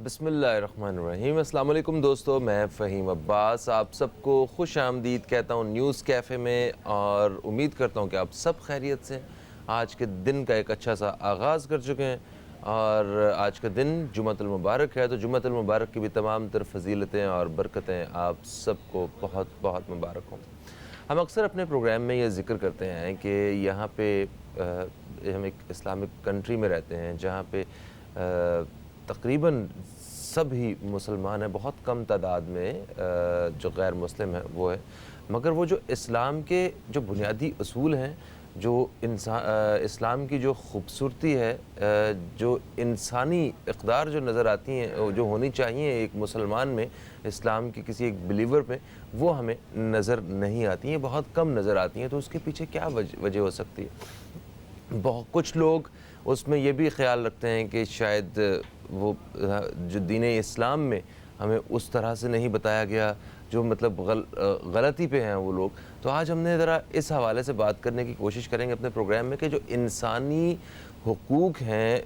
بسم اللہ الرحمن الرحیم۔ السلام علیکم دوستو، میں فہیم عباس آپ سب کو خوش آمدید کہتا ہوں نیوز کیفے میں، اور امید کرتا ہوں کہ آپ سب خیریت سے آج کے دن کا ایک اچھا سا آغاز کر چکے ہیں۔ اور آج کا دن جمعۃ المبارک ہے، تو جمعۃ المبارک کی بھی تمام تر فضیلتیں اور برکتیں آپ سب کو بہت بہت مبارک ہوں۔ ہم اکثر اپنے پروگرام میں یہ ذکر کرتے ہیں کہ یہاں پہ ہم ایک اسلامک کنٹری میں رہتے ہیں جہاں پہ تقریباً سب ہی مسلمان ہیں، بہت کم تعداد میں جو غیر مسلم ہیں وہ ہے، مگر وہ جو اسلام کے جو بنیادی اصول ہیں، جو اسلام کی جو خوبصورتی ہے، جو انسانی اقدار جو نظر آتی ہیں، جو ہونی چاہیے ایک مسلمان میں، اسلام کے کسی ایک بلیور میں، وہ ہمیں نظر نہیں آتی ہیں، بہت کم نظر آتی ہیں۔ تو اس کے پیچھے کیا وجہ ہو سکتی ہے؟ کچھ لوگ اس میں یہ بھی خیال رکھتے ہیں کہ شاید وہ جو دین اسلام میں ہمیں اس طرح سے نہیں بتایا گیا، جو مطلب غلطی پہ ہیں وہ لوگ۔ تو آج ہم نے ذرا اس حوالے سے بات کرنے کی کوشش کریں گے اپنے پروگرام میں کہ جو انسانی حقوق ہیں،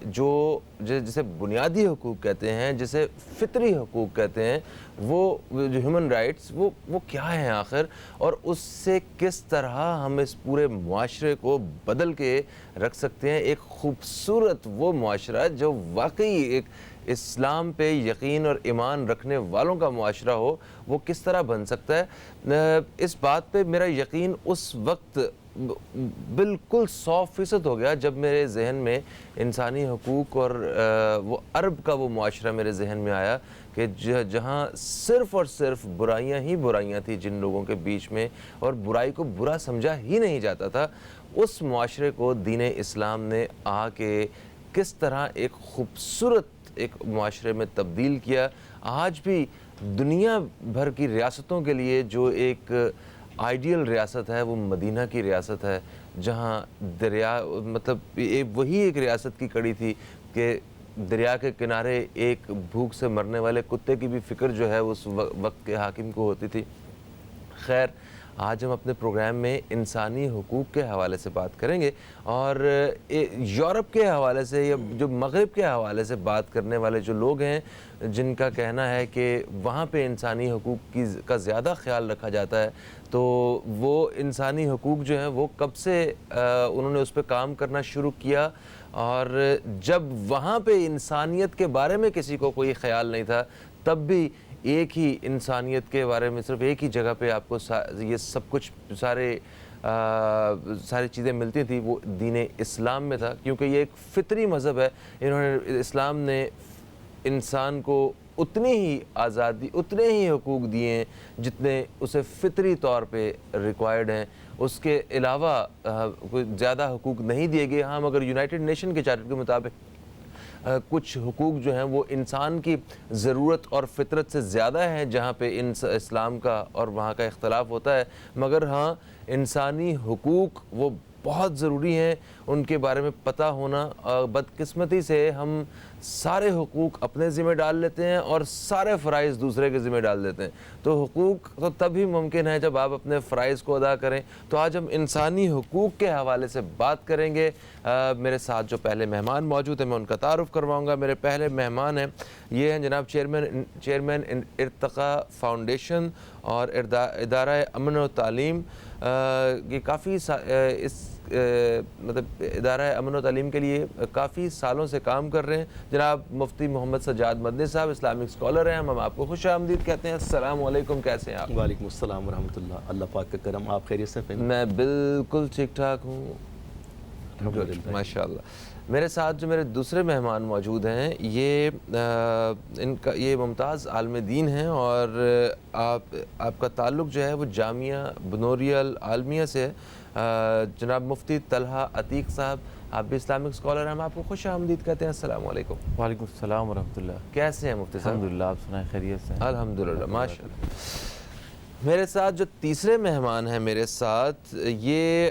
جسے بنیادی حقوق کہتے ہیں، جسے فطری حقوق کہتے ہیں، وہ جو ہیومن رائٹس، وہ کیا ہیں آخر، اور اس سے کس طرح ہم اس پورے معاشرے کو بدل کے رکھ سکتے ہیں، ایک خوبصورت وہ معاشرہ جو واقعی ایک اسلام پہ یقین اور ایمان رکھنے والوں کا معاشرہ ہو، وہ کس طرح بن سکتا ہے۔ اس بات پہ میرا یقین اس وقت بالکل 100% ہو گیا جب میرے ذہن میں انسانی حقوق اور وہ عرب کا وہ معاشرہ میرے ذہن میں آیا کہ جہاں صرف اور صرف برائیاں ہی برائیاں تھیں جن لوگوں کے بیچ میں، اور برائی کو برا سمجھا ہی نہیں جاتا تھا، اس معاشرے کو دین اسلام نے آ کے کس طرح ایک خوبصورت ایک معاشرے میں تبدیل کیا۔ آج بھی دنیا بھر کی ریاستوں کے لیے جو ایک آئیڈیل ریاست ہے وہ مدینہ کی ریاست ہے، جہاں دریا مطلب وہی ایک ریاست کی کڑی تھی کہ دریا کے کنارے ایک بھوک سے مرنے والے کتے کی بھی فکر جو ہے اس وقت کے حاکم کو ہوتی تھی۔ خیر، آج ہم اپنے پروگرام میں انسانی حقوق کے حوالے سے بات کریں گے، اور یورپ کے حوالے سے یا جو مغرب کے حوالے سے بات کرنے والے جو لوگ ہیں، جن کا کہنا ہے کہ وہاں پہ انسانی حقوق کا زیادہ خیال رکھا جاتا ہے، تو وہ انسانی حقوق جو ہیں وہ کب سے انہوں نے اس پہ کام کرنا شروع کیا، اور جب وہاں پہ انسانیت کے بارے میں کسی کو کوئی خیال نہیں تھا، تب بھی ایک ہی انسانیت کے بارے میں صرف ایک ہی جگہ پہ آپ کو یہ سب کچھ ساری چیزیں ملتی تھیں، وہ دین اسلام میں تھا، کیونکہ یہ ایک فطری مذہب ہے۔ انہوں نے اسلام نے انسان کو اتنی ہی آزادی، اتنے ہی حقوق دیے ہیں جتنے اسے فطری طور پہ ریکوائرڈ ہیں، اس کے علاوہ کوئی زیادہ حقوق نہیں دیے گئے۔ ہاں، مگر یونائٹڈ نیشن کے چارٹر کے مطابق کچھ حقوق جو ہیں وہ انسان کی ضرورت اور فطرت سے زیادہ ہیں، جہاں پہ اسلام کا اور وہاں کا اختلاف ہوتا ہے، مگر ہاں انسانی حقوق وہ بہت ضروری ہیں، ان کے بارے میں پتہ ہونا۔ بدقسمتی سے ہم سارے حقوق اپنے ذمہ ڈال لیتے ہیں اور سارے فرائض دوسرے کے ذمہ ڈال دیتے ہیں، تو حقوق تو تبھی ممکن ہے جب آپ اپنے فرائض کو ادا کریں۔ تو آج ہم انسانی حقوق کے حوالے سے بات کریں گے۔ میرے ساتھ جو پہلے مہمان موجود ہیں میں ان کا تعارف کرواؤں گا۔ میرے پہلے مہمان ہیں، یہ ہیں جناب چیئرمین ارتقا فاؤنڈیشن اور ادارہ امن و تعلیم، یہ کافی مطلب ادارہ امن و تعلیم کے لیے کافی سالوں سے کام کر رہے ہیں، جناب مفتی محمد سجاد مدنی صاحب، اسلامک اسکالر ہیں۔ ہم آپ کو خوش آمدید کہتے ہیں۔ السلام علیکم، کیسے ہیں آپ؟ وعلیکم السلام ورحمۃ اللہ، اللہ پاک کا کرم، آپ خیریت سے؟ میں بالکل ٹھیک ٹھاک ہوں، ماشاء اللہ۔ میرے ساتھ جو میرے دوسرے مہمان موجود ہیں، یہ ممتاز عالم دین ہیں، اور آپ کا تعلق جو ہے وہ جامعہ بنوریہ العالمیہ سے ہے۔ جناب مفتی طلحہ عتیق صاحب، آپ بھی اسلامک اسکالر ہیں، ہم آپ کو خوش آمدید کہتے ہیں۔ السلام علیکم۔ وعلیکم السلام ورحمۃ اللہ۔ کیسے ہیں مفتی صاحب؟ الحمدللہ، آپ سنائیں، خیریت سے؟ الحمدللہ، ماشاء اللہ۔ میرے ساتھ جو تیسرے مہمان ہیں میرے ساتھ، یہ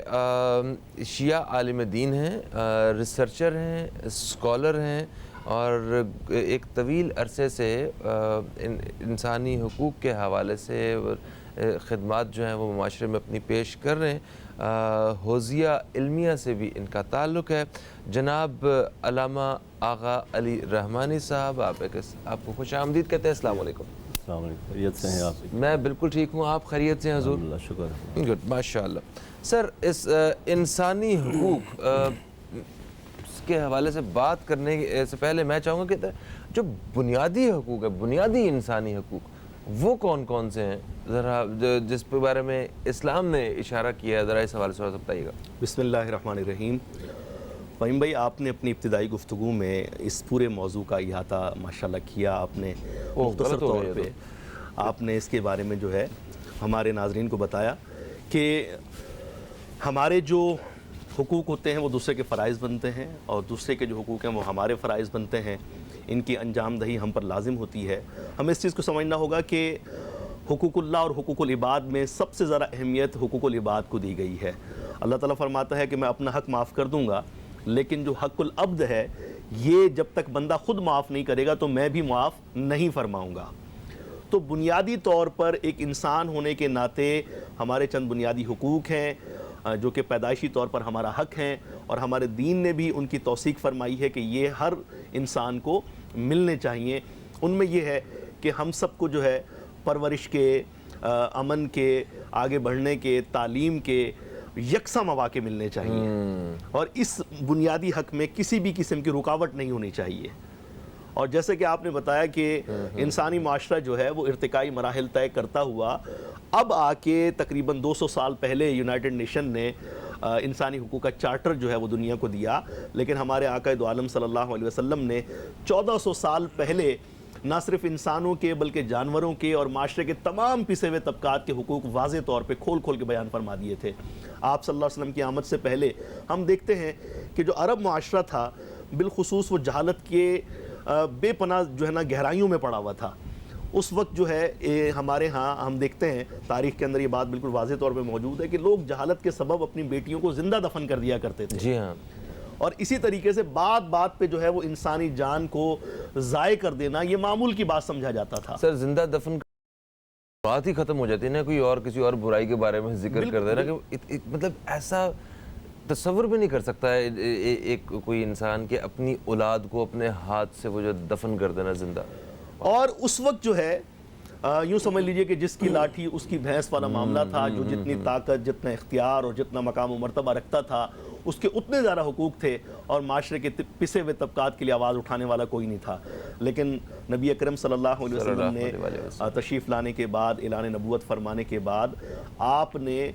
شیعہ عالم دین ہیں، ریسرچر ہیں، اسکالر ہیں، اور ایک طویل عرصے سے انسانی حقوق کے حوالے سے خدمات جو ہیں وہ معاشرے میں اپنی پیش کر رہے ہیں۔ حوزیہ علمیہ سے بھی ان کا تعلق ہے۔ جناب علامہ آغا علی رحمانی صاحب، آپ کو خوش آمدید کہتے ہیں۔ السلام علیکم۔ السلام علیکم، خیریت سے ہیں آپ؟ میں بالکل ٹھیک ہوں، آپ خیریت سے ہیں حضور؟ الحمدللہ، شکر ہے۔ گڈ، ماشاء اللہ۔ سر، اس انسانی حقوق کے حوالے سے بات کرنے سے پہلے میں چاہوں گا کہ جو بنیادی حقوق ہے، بنیادی انسانی حقوق، وہ کون کون سے ہیں، ذرا جس کے بارے میں اسلام نے اشارہ کیا ہے، ذرا اس حوالے سے بتائیے گا۔ بسم اللہ الرحمن الرحیم۔ فہیم بھائی، آپ نے اپنی ابتدائی گفتگو میں اس پورے موضوع کا احاطہ ماشاءاللہ کیا۔ آپ نے مختصر طور پہ آپ نے اس کے بارے میں جو ہے ہمارے ناظرین کو بتایا کہ ہمارے جو حقوق ہوتے ہیں وہ دوسرے کے فرائض بنتے ہیں، اور دوسرے کے جو حقوق ہیں وہ ہمارے فرائض بنتے ہیں۔ ان کی انجام دہی ہم پر لازم ہوتی ہے۔ ہمیں اس چیز کو سمجھنا ہوگا کہ حقوق اللہ اور حقوق العباد میں سب سے زیادہ اہمیت حقوق العباد کو دی گئی ہے۔ اللہ تعالیٰ فرماتا ہے کہ میں اپنا حق معاف کر دوں گا، لیکن جو حق العبد ہے یہ جب تک بندہ خود معاف نہیں کرے گا تو میں بھی معاف نہیں فرماؤں گا۔ تو بنیادی طور پر ایک انسان ہونے کے ناطے ہمارے چند بنیادی حقوق ہیں جو کہ پیدائشی طور پر ہمارا حق ہیں، اور ہمارے دین نے بھی ان کی توثیق فرمائی ہے کہ یہ ہر انسان کو ملنے چاہیے۔ ان میں یہ ہے کہ ہم سب کو جو ہے پرورش کے، امن کے، آگے بڑھنے کے، تعلیم کے یکساں مواقع ملنے چاہیے، اور اس بنیادی حق میں کسی بھی قسم کی رکاوٹ نہیں ہونی چاہیے۔ اور جیسے کہ آپ نے بتایا کہ انسانی معاشرہ جو ہے وہ ارتقائی مراحل طے کرتا ہوا اب آ کے تقریباً 200 سال پہلے یونائٹڈ نیشن نے انسانی حقوق کا چارٹر جو ہے وہ دنیا کو دیا، لیکن ہمارے آقا دو عالم صلی اللہ علیہ وسلم نے 1400 سال پہلے نہ صرف انسانوں کے بلکہ جانوروں کے اور معاشرے کے تمام پسے ہوئے طبقات کے حقوق واضح طور پہ کھول کھول کے بیان فرما دیے تھے۔ آپ صلی اللہ علیہ وسلم کی آمد سے پہلے ہم دیکھتے ہیں کہ جو عرب معاشرہ تھا بالخصوص وہ جہالت کے بے پناہ جو ہے نا گہرائیوں میں پڑا ہوا تھا۔ اس وقت جو ہے ہمارے ہاں ہم دیکھتے ہیں تاریخ کے اندر یہ بات بالکل واضح طور پہ موجود ہے کہ لوگ جہالت کے سبب اپنی بیٹیوں کو زندہ دفن کر دیا کرتے تھے۔ جی ہاں۔ اور اسی طریقے سے بات بات پہ جو ہے وہ انسانی جان کو ضائع کر دینا یہ معمول کی بات سمجھا جاتا تھا۔ سر، زندہ دفن بات ہی ختم ہو جاتی ہے نا، کوئی اور کسی اور برائی کے بارے میں ذکر کر دینا کہ مطلب ایسا تصور بھی نہیں کر سکتا ہے ایک کوئی انسان کہ اپنی اولاد کو اپنے ہاتھ سے وہ جو دفن کر دینا زندہ۔ اور اس وقت جو ہے یوں سمجھ لیجئے کہ جس کی لاٹھی اس کی بھینس والا معاملہ تھا، جو جتنی طاقت، جتنا اختیار اور جتنا مقام و مرتبہ رکھتا تھا اس کے اتنے زیادہ حقوق تھے، اور معاشرے کے پسے ہوئے طبقات کے لیے آواز اٹھانے والا کوئی نہیں تھا۔ لیکن نبی اکرم صلی اللہ علیہ وسلم نے تشریف لانے کے بعد، اعلان نبوت فرمانے کے بعد، آپ نے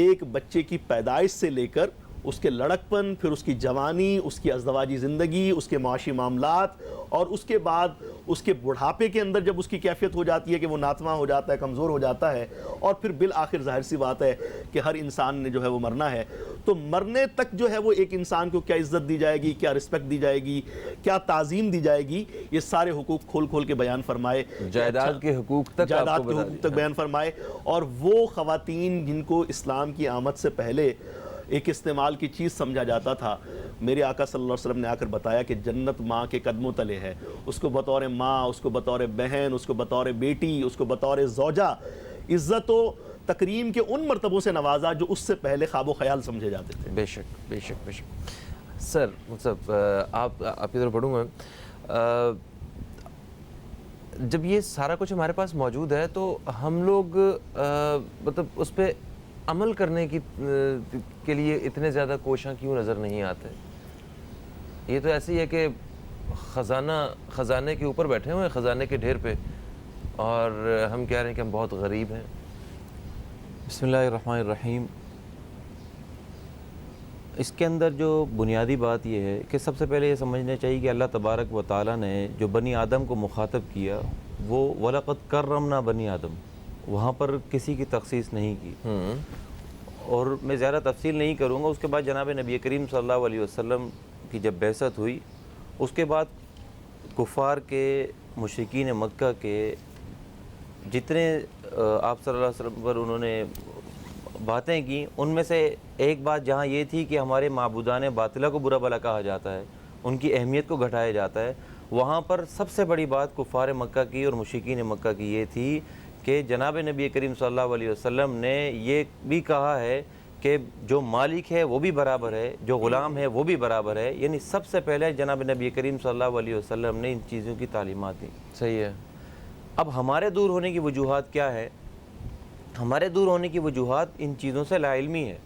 ایک بچے کی پیدائش سے لے کر اس کے لڑکپن، پھر اس کی جوانی، اس کی ازدواجی زندگی، اس کے معاشی معاملات، اور اس کے بعد اس کے بڑھاپے کے اندر جب اس کی کیفیت ہو جاتی ہے کہ وہ ناتواں ہو جاتا ہے، کمزور ہو جاتا ہے، اور پھر بالآخر ظاہر سی بات ہے کہ ہر انسان نے جو ہے وہ مرنا ہے، تو مرنے تک جو ہے وہ ایک انسان کو کیا عزت دی جائے گی، کیا رسپیکٹ دی جائے گی، کیا تعظیم دی جائے گی، یہ سارے حقوق کھول کھول کے بیان فرمائے۔ جائیداد کے حقوق تک جائیداد کے حقوق تک بیان فرمائے، اور وہ خواتین جن کو اسلام کی آمد سے پہلے ایک استعمال کی چیز سمجھا جاتا تھا، میرے آقا صلی اللہ علیہ وسلم نے آ کر بتایا کہ جنت ماں کے قدموں تلے ہے۔ اس کو بطور ماں، اس کو بطور بہن، اس کو بطور بیٹی، اس کو بطور زوجہ عزت و تکریم کے ان مرتبوں سے نوازا جو اس سے پہلے خواب و خیال سمجھے جاتے تھے۔ بے شک، بے شک، بے شک۔ سر، مطلب آپ کی طرف پڑھوں گا، جب یہ سارا کچھ ہمارے پاس موجود ہے تو ہم لوگ مطلب اس پہ عمل کرنے کے لیے اتنے زیادہ کوشاں کیوں نظر نہیں آتے؟ یہ تو ایسے ہی ہے کہ خزانے کے اوپر بیٹھے ہوئے ہیں، خزانے کے ڈھیر پہ، اور ہم کہہ رہے ہیں کہ ہم بہت غریب ہیں۔ بسم اللہ الرحمن الرحیم۔ اس کے اندر جو بنیادی بات یہ ہے کہ سب سے پہلے یہ سمجھنا چاہیے کہ اللہ تبارک و تعالیٰ نے جو بنی آدم کو مخاطب کیا وہ وَلَقَدْ كَرَّمْنَا بنی آدم، وہاں پر کسی کی تخصیص نہیں کی، اور میں زیادہ تفصیل نہیں کروں گا۔ اس کے بعد جناب نبی کریم صلی اللہ علیہ وسلم کی جب بعثت ہوئی، اس کے بعد کفار کے، مشرکین مکہ کے جتنے آپ صلی اللہ علیہ وسلم پر انہوں نے باتیں کی، ان میں سے ایک بات جہاں یہ تھی کہ ہمارے معبودان باطلہ کو برا بھلا کہا جاتا ہے، ان کی اہمیت کو گھٹایا جاتا ہے، وہاں پر سب سے بڑی بات کفار مکہ کی اور مشرکین مکہ کی یہ تھی کہ جناب نبی کریم صلی اللہ علیہ وسلم نے یہ بھی کہا ہے کہ جو مالک ہے وہ بھی برابر ہے، جو غلام ہے وہ بھی برابر ہے، یعنی سب سے پہلے جناب نبی کریم صلی اللہ علیہ وسلم نے ان چیزوں کی تعلیمات دی. صحیح ہے. اب ہمارے دور ہونے کی وجوہات کیا ہے؟ ہمارے دور ہونے کی وجوہات ان چیزوں سے لا علمی ہے.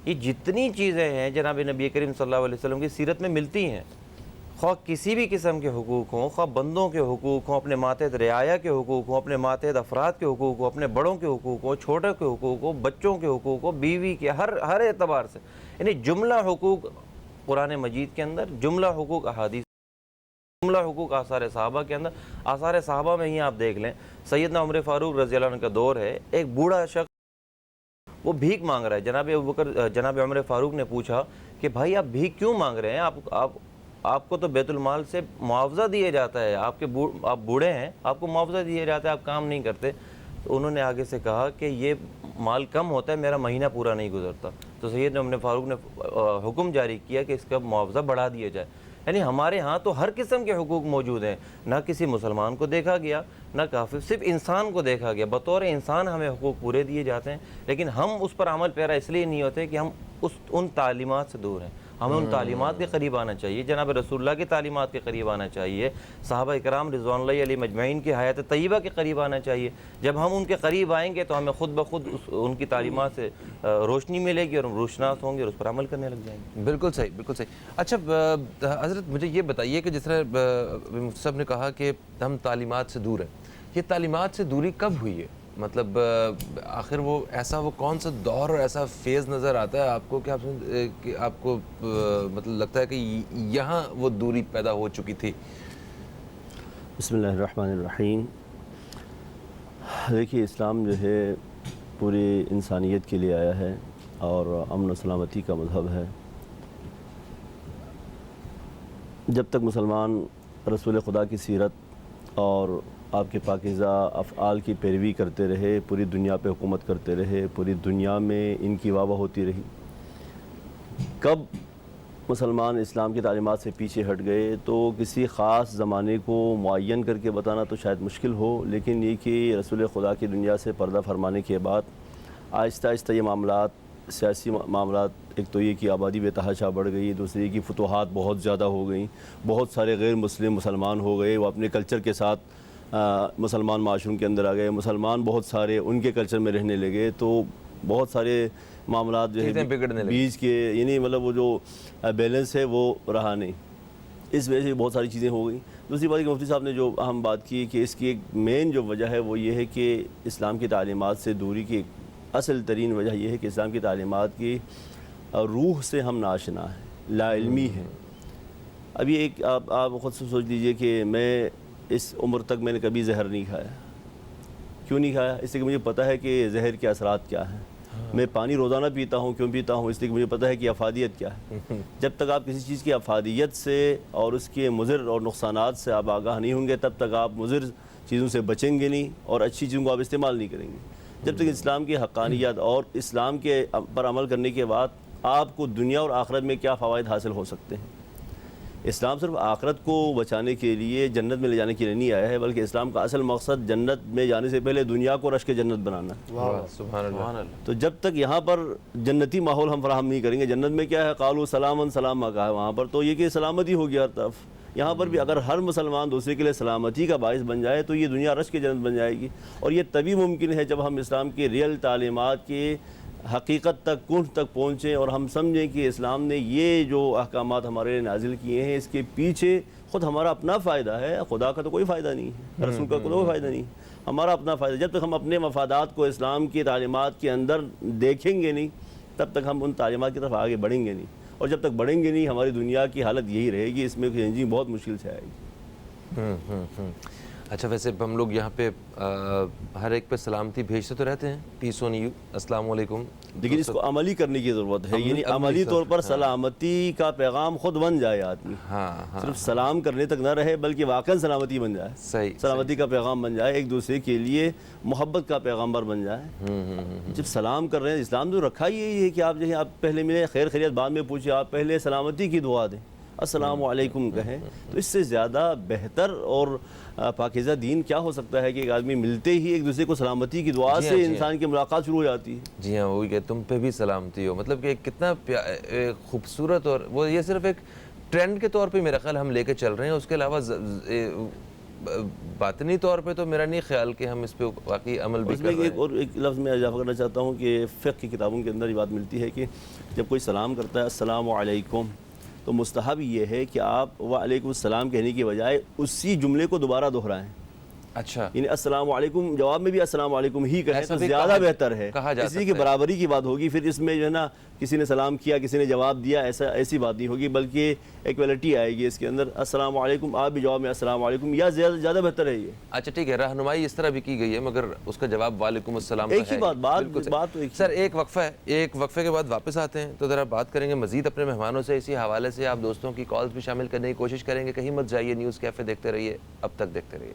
یہ جتنی چیزیں ہیں جناب نبی کریم صلی اللہ علیہ وسلم کی سیرت میں ملتی ہیں، خواہ کسی بھی قسم کے حقوق ہوں، خواہ بندوں کے حقوق ہوں، اپنے ماتحت رعایا کے حقوق ہوں، اپنے ماتحت افراد کے حقوق ہوں، اپنے بڑوں کے حقوق ہوں، چھوٹوں کے حقوق ہوں، بچوں کے حقوق ہوں، بیوی کے، ہر اعتبار سے، یعنی جملہ حقوق قرآن مجید کے اندر، جملہ حقوق احادیث، جملہ حقوق آثار صحابہ کے اندر. آثار صحابہ میں ہی آپ دیکھ لیں، سیدنا عمر فاروق رضی اللہ عنہ کا دور ہے، ایک بوڑھا شخص وہ بھیک مانگ رہا ہے. جناب عمر فاروق نے پوچھا کہ بھائی آپ بھیک کیوں مانگ رہے ہیں؟ آپ کو تو بیت المال سے معاوضہ دیا جاتا ہے، آپ بوڑھے ہیں، آپ کو معاوضہ دیا جاتا ہے، آپ کام نہیں کرتے. تو انہوں نے آگے سے کہا کہ یہ مال کم ہوتا ہے، میرا مہینہ پورا نہیں گزرتا. تو سیدنا عمر فاروق نے حکم جاری کیا کہ اس کا معاوضہ بڑھا دیا جائے. یعنی ہمارے ہاں تو ہر قسم کے حقوق موجود ہیں، نہ کسی مسلمان کو دیکھا گیا نہ کافر، صرف انسان کو دیکھا گیا. بطور انسان ہمیں حقوق پورے دیے جاتے ہیں، لیکن ہم اس پر عمل پیرا اس لیے نہیں ہوتے کہ ہم ان تعلیمات سے دور ہیں. ہمیں ان تعلیمات کے قریب آنا چاہیے، جناب رسول اللہ کی تعلیمات کے قریب آنا چاہیے، صحابہ اکرام رضوان اللہ علیہم اجمعین کی حیات طیبہ کے قریب آنا چاہیے. جب ہم ان کے قریب آئیں گے تو ہمیں خود بخود ان کی تعلیمات سے روشنی ملے گی اور ہم روشناس ہوں گے اور اس پر عمل کرنے لگ جائیں گے. بالکل صحیح، بالکل صحیح. اچھا حضرت مجھے یہ بتائیے کہ جس طرح مفتی صاحب نے کہا کہ ہم تعلیمات سے دور ہیں، یہ تعلیمات سے دوری کب ہوئی ہے؟ مطلب آخر وہ کون سا دور اور ایسا فیز نظر آتا ہے آپ کو کہ آپ کو مطلب لگتا ہے کہ یہاں وہ دوری پیدا ہو چکی تھی؟ بسم اللہ الرحمن الرحیم. دیکھیے اسلام جو ہے پوری انسانیت کے لیے آیا ہے اور امن و سلامتی کا مذہب ہے. جب تک مسلمان رسول خدا کی سیرت اور آپ کے پاکیزہ افعال کی پیروی کرتے رہے، پوری دنیا پہ حکومت کرتے رہے، پوری دنیا میں ان کی واہ واہ ہوتی رہی. کب مسلمان اسلام کی تعلیمات سے پیچھے ہٹ گئے تو کسی خاص زمانے کو معین کر کے بتانا تو شاید مشکل ہو، لیکن یہ کہ رسول خدا کی دنیا سے پردہ فرمانے کے بعد آہستہ آہستہ یہ معاملات، سیاسی معاملات، ایک تو یہ کہ آبادی بے تحاشا بڑھ گئی، دوسری یہ کہ فتوحات بہت زیادہ ہو گئیں، بہت سارے غیر مسلمان ہو گئے، وہ اپنے کلچر کے ساتھ مسلمان معاشروں کے اندر آ گئے، مسلمان بہت سارے ان کے کلچر میں رہنے لگے، تو بہت سارے معاملات جو ہے بیچ کے، یعنی مطلب وہ جو بیلنس ہے وہ رہا نہیں. اس وجہ سے بہت ساری چیزیں ہو گئیں. دوسری بات کہ مفتی صاحب نے جو اہم بات کی کہ اس کی ایک مین جو وجہ ہے وہ یہ ہے کہ اسلام کی تعلیمات سے دوری کی اصل ترین وجہ یہ ہے کہ اسلام کی تعلیمات کی روح سے ہم ناشنا ہیں، لا علمی ہے. ابھی ایک آپ خود سے سوچ لیجئے کہ میں اس عمر تک میں نے کبھی زہر نہیں کھایا. کیوں نہیں کھایا؟ اس لیے کہ مجھے پتہ ہے کہ زہر کے اثرات کیا ہیں. میں پانی روزانہ پیتا ہوں. کیوں پیتا ہوں؟ اس لیے کہ مجھے پتہ ہے کہ افادیت کیا ہے. جب تک آپ کسی چیز کی افادیت سے اور اس کے مضر اور نقصانات سے آپ آگاہ نہیں ہوں گے تب تک آپ مضر چیزوں سے بچیں گے نہیں اور اچھی چیزوں کو آپ استعمال نہیں کریں گے. جب تک اسلام کی حقانیت اور اسلام کے پر عمل کرنے کے بعد آپ کو دنیا اور آخرت میں کیا فوائد حاصل ہو سکتے ہیں. اسلام صرف آخرت کو بچانے کے لیے، جنت میں لے جانے کے لیے نہیں آیا ہے، بلکہ اسلام کا اصل مقصد جنت میں جانے سے پہلے دنیا کو رشک جنت بنانا ہے. سبحان اللہ. تو جب تک یہاں پر جنتی ماحول ہم فراہم نہیں کریں گے، جنت میں کیا ہے، قالوا سلامن سلامہ کہا ہے وہاں پر، تو یہ کہ سلامتی ہوگی ہر طرف. یہاں پر بھی اگر ہر مسلمان دوسرے کے لیے سلامتی کا باعث بن جائے تو یہ دنیا رشک جنت بن جائے گی. اور یہ تبھی ممکن ہے جب ہم اسلام کی ریئل تعلیمات کی حقیقت تک، کنج تک پہنچیں اور ہم سمجھیں کہ اسلام نے یہ جو احکامات ہمارے لیے نازل کیے ہیں اس کے پیچھے خود ہمارا اپنا فائدہ ہے. خدا کا تو کوئی فائدہ نہیں ہے، رسول کا کوئی فائدہ نہیں، ہمارا اپنا فائدہ. جب تک ہم اپنے مفادات کو اسلام کی تعلیمات کے اندر دیکھیں گے نہیں تب تک ہم ان تعلیمات کی طرف آگے بڑھیں گے نہیں. اور جب تک بڑھیں گے نہیں ہماری دنیا کی حالت یہی رہے گی، اس میں چینجنگ بہت مشکل سے آئے گی. اچھا ویسے ہم لوگ یہاں پہ ہر ایک پہ سلامتی بھیجتے تو رہتے ہیں، پیس آن یو، السلام علیکم، لیکن اس کو عملی کرنے کی ضرورت ہے. یعنی عملی طور پر سلامتی کا پیغام خود بن جائے آدمی، صرف سلام کرنے تک نہ رہے بلکہ واقعا سلامتی بن جائے، سلامتی کا پیغام بن جائے، ایک دوسرے کے لیے محبت کا پیغامبر بن جائے. جب سلام کر رہے ہیں، اسلام تو رکھا ہی یہی ہے کہ آپ جو ہے آپ پہلے ملے، خیر خیریت بعد میں پوچھے، آپ پہلے سلامتی کی دعا دیں. السلام علیکم کہیں. تو اس سے زیادہ بہتر اور پاکیزہ دین کیا ہو سکتا ہے کہ ایک آدمی ملتے ہی ایک دوسرے کو سلامتی کی دعا سے انسان کی ملاقات شروع ہو جاتی ہے. جی ہاں وہی کہ تم پہ بھی سلامتی ہو. مطلب کہ کتنا خوبصورت، اور وہ یہ صرف ایک ٹرینڈ کے طور پہ میرا خیال ہم لے کے چل رہے ہیں. اس کے علاوہ باطنی طور پہ تو میرا نہیں خیال کہ ہم اس پہ واقعی عمل بھی کر رہے ہیں. اور ایک لفظ میں اضافہ کرنا چاہتا ہوں کہ فقہ کی کتابوں کے اندر یہ بات ملتی ہے کہ جب کوئی سلام کرتا ہے السلام علیکم تو مستحب یہ ہے کہ آپ وعلیکم السلام کہنے کی بجائے اسی جملے کو دوبارہ دہرائیں. اچھا یعنی السلام علیکم جواب میں بھی السلام علیکم ہی کہیں ایسا تو بھی زیادہ بہتر ہے. کہا جا کسی کی برابری کی بات ہوگی. پھر اس میں جو ہے نا کسی نے سلام کیا کسی نے جواب دیا ایسی بات نہیں ہوگی، بلکہ ایکویلٹی آئے گی اس کے اندر. السلام علیکم آپ بھی جواب میں السلام علیکم، یا زیادہ بہتر ہے یہ. اچھا ٹھیک ہے، رہنمائی اس طرح بھی کی گئی ہے مگر اس کا جواب وعلیکم السلام ایک ہی بات تو ایک. سر ایک وقفہ ہے، ایک وقفے کے بعد واپس آتے ہیں تو ذرا بات کریں گے مزید اپنے مہمانوں سے. اسی حوالے سے آپ دوستوں کی کالز بھی شامل کرنے کی کوشش کریں گے. کہیں مت جائیے، نیوز کیفے دیکھتے رہیے، اب تک دیکھتے رہیے.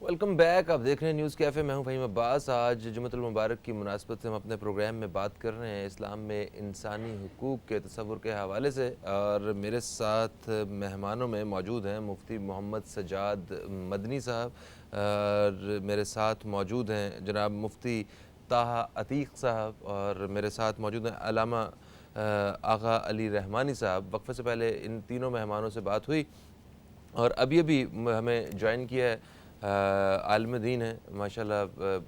Welcome back. آپ دیکھ رہے ہیں نیوز کیفے، میں ہوں فہیم عباس. آج جمعۃ المبارک کی مناسبت سے ہم اپنے پروگرام میں بات کر رہے ہیں اسلام میں انسانی حقوق کے تصور کے حوالے سے، اور میرے ساتھ مہمانوں میں موجود ہیں مفتی محمد سجاد مدنی صاحب، اور میرے ساتھ موجود ہیں جناب مفتی طاہا عتیق صاحب، اور میرے ساتھ موجود ہیں علامہ آغا علی رحمانی صاحب. وقفے سے پہلے ان تینوں مہمانوں سے بات ہوئی، اور ابھی ہمیں جوائن کیا ہے عالم دین ہیں ماشاءاللہ،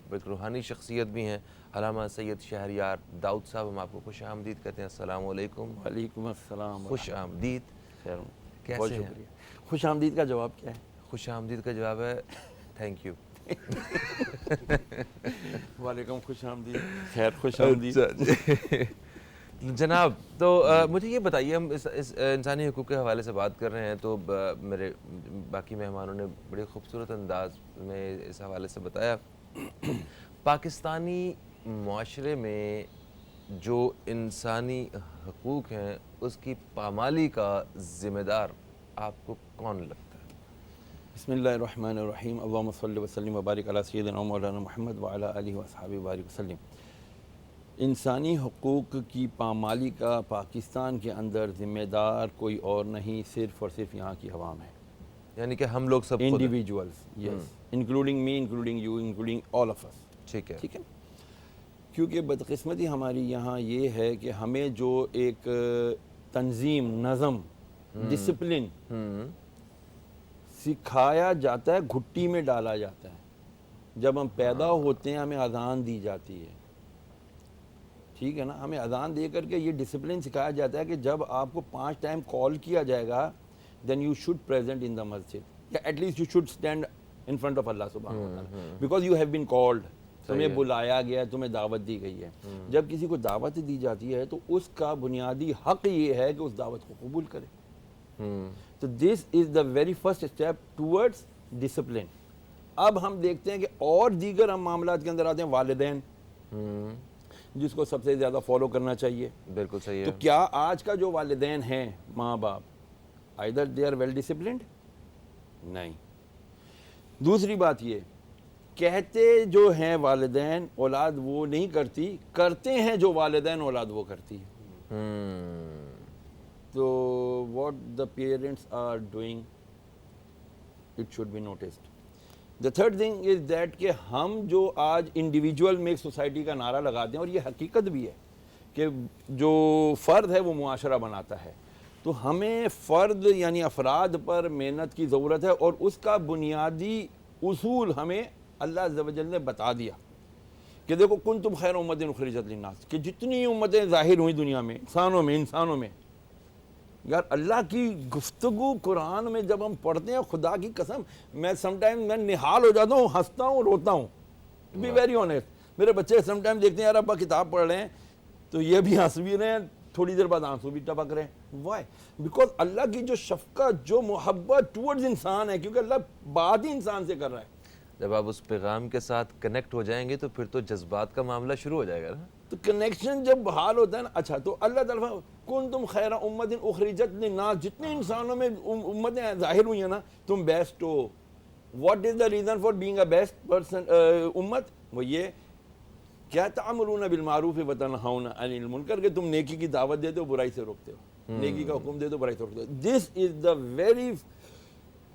بالکل روحانی شخصیت بھی ہیں، علامہ سید شہریار داؤد صاحب. ہم آپ کو خوش آمدید کہتے ہیں. السلام علیکم. وعلیکم السلام. خوش آمدید. خیر کیسے ہیں؟ خوش آمدید کا جواب کیا ہے؟ خوش آمدید کا جواب ہے تھینک یو. وعلیکم خوش آمدید. خیر خوش آمدید. جناب تو مجھے یہ بتائیے، ہم اس انسانی حقوق کے حوالے سے بات کر رہے ہیں تو میرے باقی مہمانوں نے بڑے خوبصورت انداز میں اس حوالے سے بتایا. پاکستانی معاشرے میں جو انسانی حقوق ہیں اس کی پامالی کا ذمہ دار آپ کو کون لگتا ہے؟ بسم اللہ الرحمن الرحیم. اللہم صلی وسلم وبارک علی سیدنا مولانا محمد وعلی آلہ واصحابہ وبارک وسلم. انسانی حقوق کی پامالی کا پاکستان کے اندر ذمہ دار کوئی اور نہیں، صرف اور صرف یہاں کی عوام ہے. یعنی کہ ہم لوگ سب individuals, yes, including me, including you, including all of us. ٹھیک ہے. ٹھیک ہے، کیونکہ بدقسمتی ہماری یہاں یہ ہے کہ ہمیں جو ایک تنظیم، نظم، ڈسپلن سکھایا جاتا ہے، گھٹی میں ڈالا جاتا ہے. جب ہم پیدا ہوتے ہیں ہمیں اذان دی جاتی ہے، ٹھیک ہے نا، ہمیں اذان دے کر کے یہ ڈسپلن سکھایا جاتا ہے کہ جب آپ کو 5 ٹائم کال کیا جائے گا then you should present in the masjid, یا at least you should stand in front of Allah subhanahu wa ta'ala because you have been called. تمہیں بلایا گیا ہے، تمہیں دعوت دی گئی ہے. جب کسی کو دعوت دی جاتی ہے تو اس کا بنیادی حق یہ ہے کہ اس دعوت کو قبول کرے. تو this is the very first step towards discipline. اب ہم دیکھتے ہیں کہ اور دیگر ہم معاملات کے اندر آتے ہیں. والدین جس کو سب سے زیادہ فالو کرنا چاہیے. بالکل صحیح ہے. تو کیا آج کا جو والدین ہیں، ماں باپ، either they are well disciplined؟ نہیں. دوسری بات یہ کہتے جو ہیں والدین اولاد وہ نہیں کرتی، کرتے ہیں جو والدین اولاد وہ کرتی ہے. تو what the parents are doing, it should be noticed. The third thing is that کہ ہم جو آج انڈیویجول میں ایک سوسائٹی کا نعرہ لگاتے ہیں، اور یہ حقیقت بھی ہے کہ جو فرد ہے وہ معاشرہ بناتا ہے، تو ہمیں فرد یعنی افراد پر محنت کی ضرورت ہے. اور اس کا بنیادی اصول ہمیں اللہ عز و جل نے بتا دیا کہ دیکھو کنتم خیر امۃ اخرجت للناس، کہ جتنی امتیں ظاہر ہوئی دنیا میں، انسانوں میں، یار اللہ کی گفتگو قرآن میں جب ہم پڑھتے ہیں، خدا کی قسم میں سم ٹائم میں نہال ہو جاتا ہوں، ہنستا ہوں، روتا ہوں. Be very honest. میرے بچے سم ٹائم دیکھتے ہیں یار ابا کتاب پڑھ رہے ہیں تو یہ بھی ہنس بھی رہے ہیں، تھوڑی دیر بعد آنسو بھی ٹپک رہے ہیں. وائی؟ بیکاز اللہ کی جو شفقت، جو محبت ٹورڈز انسان ہے، کیونکہ اللہ بات ہی انسان سے کر رہا ہے. جب آپ اس پیغام کے ساتھ کنیکٹ ہو جائیں گے تو پھر تو جذبات کا معاملہ شروع ہو جائے گا نا. تو کنیکشن جب بحال ہوتا ہے نا. اچھا تو اللہ تعالیٰ کنتم خیر امت اخرجت للناس, جتنے انسانوں میں امتیں ظاہر ہوئی ہیں نا تم best who. What is the reason for being a best person امت؟ وہ یہ کیا تعملون بالمعروف وتنہون عن المنکر, کہ تم نیکی کی دعوت دیتے ہو برائی سے روکتے ہو, نیکی کا حکم دیتے ہو برائی سے روکتے ہو. دس از دا ویری,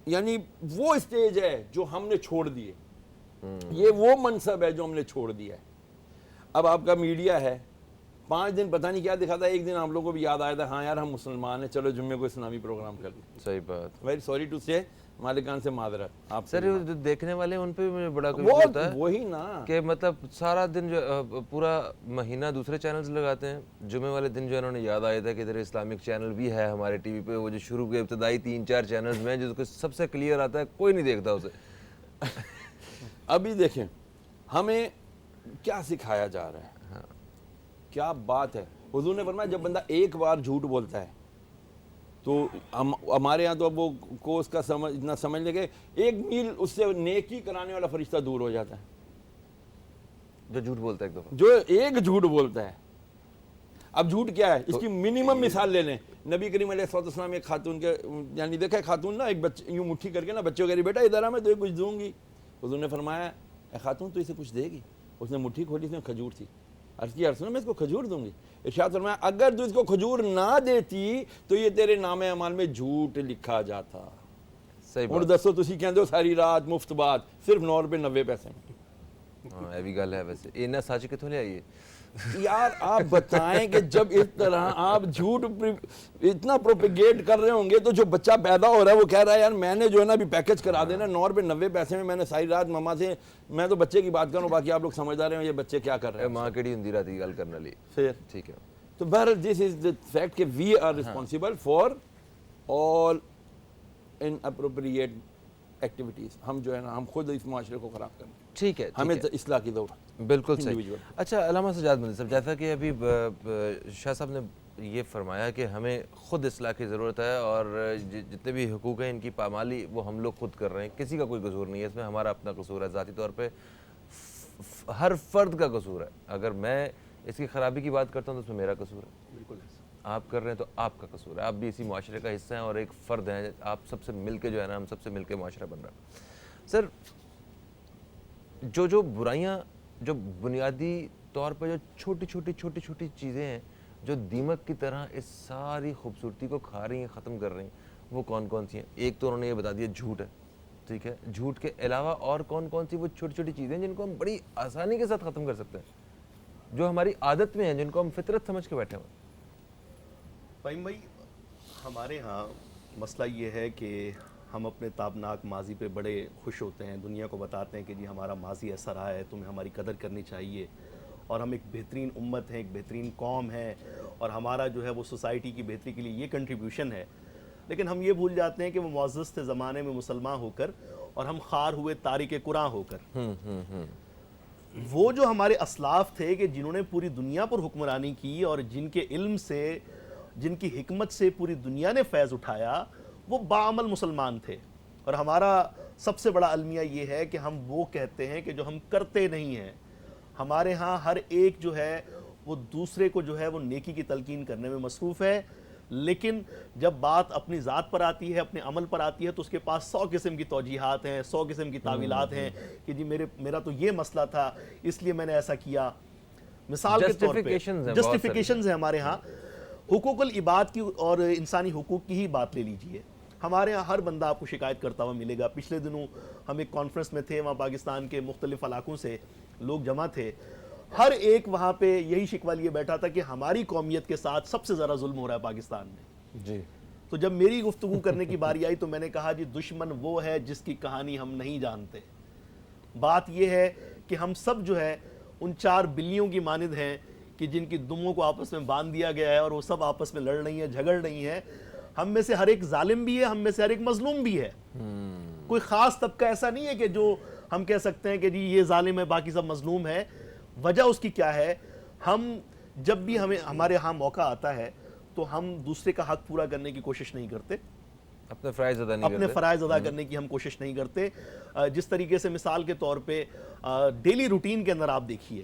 یعنی وہ اسٹیج ہے جو ہم نے چھوڑ دیے, یہ وہ منصب ہے جو ہم نے چھوڑ دیا ہے. اب آپ کا میڈیا ہے, 5 دن پتہ نہیں کیا دکھاتا ہے, ایک دن ہم لوگوں کو بھی یاد آیا تھا ہاں یار ہم مسلمان ہیں, چلو جمعے کو اسلامی پروگرام کر لیں. صحیح بات. ویری سوری ٹو سے, مالکان سے معذرت. آپ سر جو دیکھنے والے ان پہ بھی مجھے بڑا کچھ وہ ہوتا ہے وہی نا کہ مطلب سارا دن جو پورا مہینہ دوسرے چینلز لگاتے ہیں, جمعے والے دن جو انہوں نے یاد آیا تھا کہ ادھر اسلامک چینل بھی ہے ہمارے ٹی وی پہ, وہ جو شروع کے ابتدائی 3-4 چینلز میں جس کو سب سے کلیئر آتا ہے, کوئی نہیں دیکھتا اسے. ابھی دیکھیں ہمیں کیا سکھایا جا رہا ہے, کیا بات ہے. حضور نے فرمایا جب بندہ ایک بار جھوٹ بولتا ہے تو ہمارے ہاں تو اب وہ کو اس کا اتنا سمجھ لے کہ 1 میل اس سے نیکی کرانے والا فرشتہ دور ہو جاتا ہے جو جھوٹ بولتا ہے ایک دفعہ, جو ایک جھوٹ بولتا ہے. اب جھوٹ کیا ہے, اس کی منیمم مثال لے لیں. نبی کریم علیہ الصلوۃ والسلام ایک خاتون کے, یعنی دیکھا خاتون نا ایک بچے یوں مٹھی کر کے نا بچوں کہہ رہی بیٹا ادھر آ میں تجھے کچھ دوں گی. حضور نے فرمایا اے خاتون تو اسے کچھ دے گی؟ اس نے مٹھی کھولی, اس میں کھجور تھی. عرض کی میں اس کو کھجور دوں گی. ارشاد فرمایا اگر تو اس کو کھجور نہ دیتی تو یہ تیرے نام اعمال میں جھوٹ لکھا جاتا. صحیح اور بات. دسو تسی کہندے ہو ساری رات مفت بات, صرف 9 روپے 90 پیسے. ہاں یہ بھی گل ہے ویسے, انہیں سچ کتوں لے آئیے یار آپ بتائیں کہ جب اس طرح آپ جھوٹ اتنا پروپیگیٹ کر رہے ہوں گے تو جو بچہ پیدا ہو رہا ہے وہ کہہ رہا ہے یار میں نے جو ہے نا ابھی پیکج کرا دینا 9 روپے 90 پیسے میں, میں نے ساری رات مما سے, میں تو بچے کی بات کروں باقی آپ لوگ سمجھدار ہیں یہ بچے کیا کر رہے ہیں. ماں کیڑی ہندی رہتی گل کرنے لی. پھر ٹھیک ہے. تو بہرحال دس از دا فیکٹ کہ we are responsible for all inappropriate activities. ہم جو ہے نا ہم خود اس معاشرے کو خراب کریں. ٹھیک ہے, ہمیں اصلاح کی ضرورت. بالکل صحیح. اچھا علامہ سجاد مدنی صاحب, جیسا کہ ابھی شاہ صاحب نے یہ فرمایا کہ ہمیں خود اصلاح کی ضرورت ہے اور جتنے بھی حقوق ہیں ان کی پامالی وہ ہم لوگ خود کر رہے ہیں, کسی کا کوئی قصور نہیں ہے اس میں, ہمارا اپنا قصور ہے ذاتی طور پہ, ہر فرد کا قصور ہے. اگر میں اس کی خرابی کی بات کرتا ہوں تو اس میں میرا قصور ہے, بالکل آپ کر رہے ہیں تو آپ کا قصور ہے, آپ بھی اسی معاشرے کا حصہ ہیں اور ایک فرد ہیں, آپ سب سے مل کے جو ہے نا ہم سب سے مل کے معاشرہ بن رہا ہے. سر جو برائیاں جو بنیادی طور پہ جو چھوٹی چیزیں ہیں جو دیمک کی طرح اس ساری خوبصورتی کو کھا رہی ہیں, ختم کر رہی ہیں, وہ کون کون سی ہیں؟ ایک تو انہوں نے یہ بتا دیا جھوٹ ہے, ٹھیک ہے, جھوٹ کے علاوہ اور کون کون سی وہ چھوٹی چیزیں جن کو ہم بڑی آسانی کے ساتھ ختم کر سکتے ہیں, جو ہماری عادت میں ہیں, جن کو ہم فطرت سمجھ کے بیٹھے ہوئے. فہیم بھائی ہمارے ہاں مسئلہ یہ ہے کہ ہم اپنے تابناک ماضی پہ بڑے خوش ہوتے ہیں, دنیا کو بتاتے ہیں کہ جی ہمارا ماضی ایسا رہا ہے, تمہیں ہماری قدر کرنی چاہیے, اور ہم ایک بہترین امت ہیں, ایک بہترین قوم ہے, اور ہمارا جو ہے وہ سوسائٹی کی بہتری کے لیے یہ کنٹریبیوشن ہے. لیکن ہم یہ بھول جاتے ہیں کہ وہ معزز تھے زمانے میں مسلمان ہو کر اور ہم خار ہوئے تارک قرآن ہو کر. وہ جو ہمارے اسلاف تھے کہ جنہوں نے پوری دنیا پر حکمرانی کی اور جن کے علم سے, جن کی حکمت سے پوری دنیا نے فیض اٹھایا, وہ باعمل مسلمان تھے. اور ہمارا سب سے بڑا المیہ یہ ہے کہ ہم وہ کہتے ہیں کہ جو ہم کرتے نہیں ہیں. ہمارے ہاں ہر ایک جو ہے وہ دوسرے کو جو ہے وہ نیکی کی تلقین کرنے میں مصروف ہے, لیکن جب بات اپنی ذات پر آتی ہے, اپنے عمل پر آتی ہے, تو اس کے پاس 100 قسم کی توجیحات ہیں, 100 قسم کی تعویلات ہیں کہ جی میرا تو یہ مسئلہ تھا اس لیے میں نے ایسا کیا. مثال کے طور پہ جسٹیفیکیشنز ہیں ہمارے ہاں. حقوق العباد کی اور انسانی حقوق کی ہی بات لے لیجئے. ہمارے ہاں ہر بندہ آپ کو شکایت کرتا ہوا ملے گا. پچھلے دنوں ہم ایک کانفرنس میں تھے, وہاں پاکستان کے مختلف علاقوں سے لوگ جمع تھے. ہر ایک وہاں پہ یہی شکوہ لیے بیٹھا تھا کہ ہماری قومیت کے ساتھ سب سے زیادہ ظلم ہو رہا ہے پاکستان میں. جی. تو جب میری گفتگو کرنے کی باری آئی تو میں نے کہا جی دشمن وہ ہے جس کی کہانی ہم نہیں جانتے. بات یہ ہے کہ ہم سب جو ہے ان 4 بلیوں کی مانند ہیں کہ جن کی دموں کو آپس میں باندھ دیا گیا ہے اور وہ سب آپس میں لڑ رہی ہیں, جھگڑ رہی ہیں. ہم میں سے ہر ایک ظالم بھی ہے, ہم میں سے ہر ایک مظلوم بھی ہے. کوئی خاص طبقہ ایسا نہیں ہے کہ جو ہم کہہ سکتے ہیں کہ جی یہ ظالم ہے باقی سب مظلوم ہے. وجہ اس کی کیا ہے؟ ہم جب بھی ہمارے ہاں موقع آتا ہے تو ہم دوسرے کا حق پورا کرنے کی کوشش نہیں کرتے, اپنے فرائض ادا کرنے کی ہم کوشش نہیں کرتے. جس طریقے سے مثال کے طور پہ ڈیلی روٹین کے اندر آپ دیکھیے,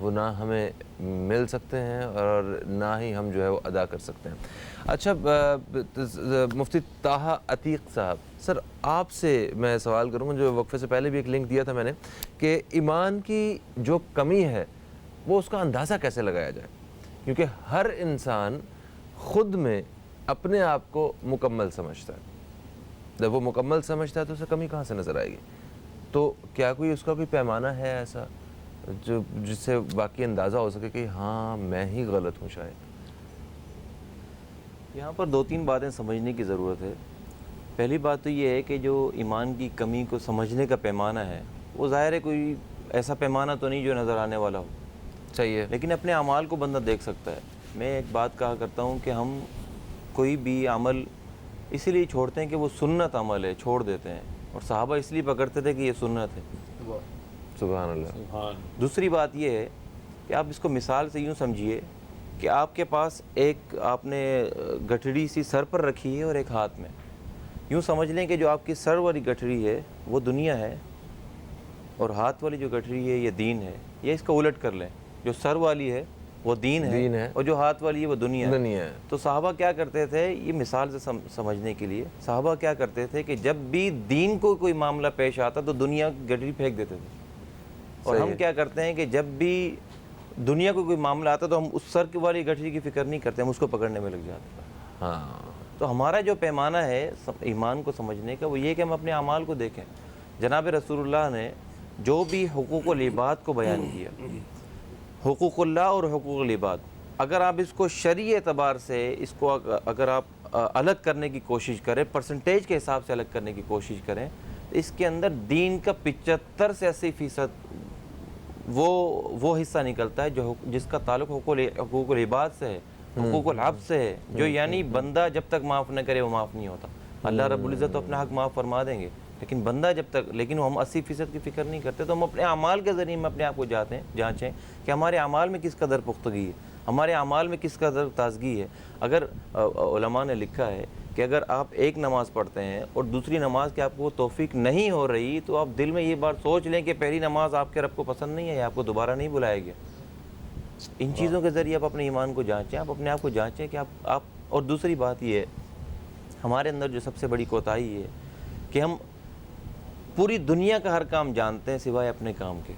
وہ نہ ہمیں مل سکتے ہیں اور نہ ہی ہم جو ہے وہ ادا کر سکتے ہیں. اچھا مفتی طاہا عتیق صاحب، سر آپ سے میں سوال کروں گا، جو وقفے سے پہلے بھی ایک لنک دیا تھا میں نے، کہ ایمان کی جو کمی ہے وہ اس کا اندازہ کیسے لگایا جائے؟ کیونکہ ہر انسان خود میں اپنے آپ کو مکمل سمجھتا ہے. جب وہ مکمل سمجھتا ہے تو اسے کمی کہاں سے نظر آئے گی؟ تو کیا کوئی اس کا کوئی پیمانہ ہے ایسا جو جس سے باقی اندازہ ہو سکے کہ ہاں میں ہی غلط ہوں شاید؟ یہاں پر 2-3 باتیں سمجھنے کی ضرورت ہے. پہلی بات تو یہ ہے کہ جو ایمان کی کمی کو سمجھنے کا پیمانہ ہے وہ ظاہر ہے کوئی ایسا پیمانہ تو نہیں جو نظر آنے والا ہو. چاہیے لیکن اپنے اعمال کو بندہ دیکھ سکتا ہے. میں ایک بات کہا کرتا ہوں کہ ہم کوئی بھی عمل اسی لیے چھوڑتے ہیں کہ وہ سنت عمل ہے، چھوڑ دیتے ہیں، اور صحابہ اس لیے پکڑتے تھے کہ یہ سنت ہے. سبحان اللہ. دوسری بات یہ ہے کہ آپ اس کو مثال سے یوں سمجھیے کہ آپ کے پاس ایک آپ نے گٹھڑی سی سر پر رکھی ہے اور ایک ہاتھ میں. یوں سمجھ لیں کہ جو آپ کی سر والی گٹھڑی ہے وہ دنیا ہے اور ہاتھ والی جو گٹھڑی ہے یہ دین ہے. یا اس کا الٹ کر لیں، جو سر والی ہے وہ دین ہے اور جو ہاتھ والی ہے وہ دنیا ہے. تو صحابہ کیا کرتے تھے، یہ مثال سے سمجھنے کے لیے، صحابہ کیا کرتے تھے کہ جب بھی دین کو کوئی معاملہ پیش آتا تو دنیا کی گٹھڑی پھینک دیتے تھے. اور ہم کیا کرتے ہیں کہ جب بھی دنیا کو کوئی معاملہ آتا تو ہم اس سر والی گٹھڑی کی فکر نہیں کرتے، ہم اس کو پکڑنے میں لگ جاتے ہیں. تو ہمارا جو پیمانہ ہے ایمان کو سمجھنے کا وہ یہ کہ ہم اپنے اعمال کو دیکھیں. جناب رسول اللہ نے جو بھی حقوق العباد کو بیان کیا، حقوق اللہ اور حقوق العباد، اگر آپ اس کو شرعی اعتبار سے اس کو اگر آپ الگ کرنے کی کوشش کریں، پرسنٹیج کے حساب سے الگ کرنے کی کوشش کریں، تو اس کے اندر دین کا 75 سے 80% وہ حصہ نکلتا ہے جو جس کا تعلق حقوق العباد سے ہے، حقوق العبد سے ہے، جو یعنی بندہ جب تک معاف نہ کرے وہ معاف نہیں ہوتا. اللہ رب العزت تو اپنا حق معاف فرما دیں گے، لیکن بندہ جب تک، لیکن ہم 80% کی فکر نہیں کرتے. تو ہم اپنے اعمال کے ذریعے میں اپنے آپ کو جانچیں کہ ہمارے اعمال میں کس قدر پختگی ہے، ہمارے اعمال میں کس قدر تازگی ہے. اگر علماء نے لکھا ہے کہ اگر آپ ایک نماز پڑھتے ہیں اور دوسری نماز کی آپ کو توفیق نہیں ہو رہی تو آپ دل میں یہ بات سوچ لیں کہ پہلی نماز آپ کے رب کو پسند نہیں ہے یا آپ کو دوبارہ نہیں بلائے گا. ان چیزوں کے ذریعے آپ اپنے ایمان کو جانچیں، آپ اپنے آپ کو جانچیں کہ آپ اور دوسری بات یہ ہے، ہمارے اندر جو سب سے بڑی کوتاہی ہے کہ ہم پوری دنیا کا ہر کام جانتے ہیں سوائے اپنے کام کے.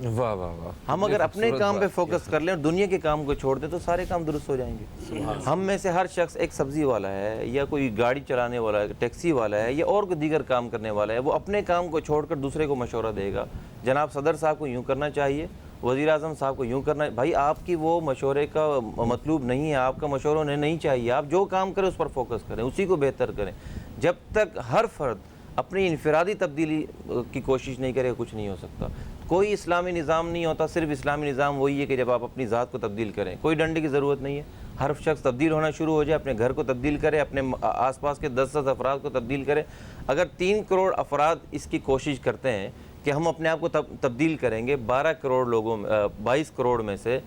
واہ واہ واہ. ہم اگر اپنے کام پہ فوکس کر لیں اور دنیا کے کام کو چھوڑ دیں تو سارے کام درست ہو جائیں گے. ہم میں سے ہر شخص ایک سبزی والا ہے یا کوئی گاڑی چلانے والا ہے، ٹیکسی والا ہے یا اور کوئی دیگر کام کرنے والا ہے، وہ اپنے کام کو چھوڑ کر دوسرے کو مشورہ دے گا. جناب صدر صاحب کو یوں کرنا چاہیے، وزیر اعظم صاحب کو یوں کرنا. بھائی آپ کی وہ مشورے کا مطلوب نہیں ہے، آپ کا مشورہ انہیں نہیں چاہیے. آپ جو کام کریں اس پر فوکس کریں، اسی کو بہتر کریں. جب تک ہر فرد اپنی انفرادی تبدیلی کی کوشش نہیں کرے کچھ نہیں ہو سکتا. کوئی اسلامی نظام نہیں ہوتا، صرف اسلامی نظام وہی ہے کہ جب آپ اپنی ذات کو تبدیل کریں. کوئی ڈنڈے کی ضرورت نہیں ہے، ہر شخص تبدیل ہونا شروع ہو جائے، اپنے گھر کو تبدیل کرے، اپنے آس پاس کے 10 افراد کو تبدیل کرے. اگر 3 کروڑ افراد اس کی کوشش کرتے ہیں کہ ہم اپنے آپ کو تبدیل کریں گے، 12 کروڑ لوگوں 22 کروڑ میں سے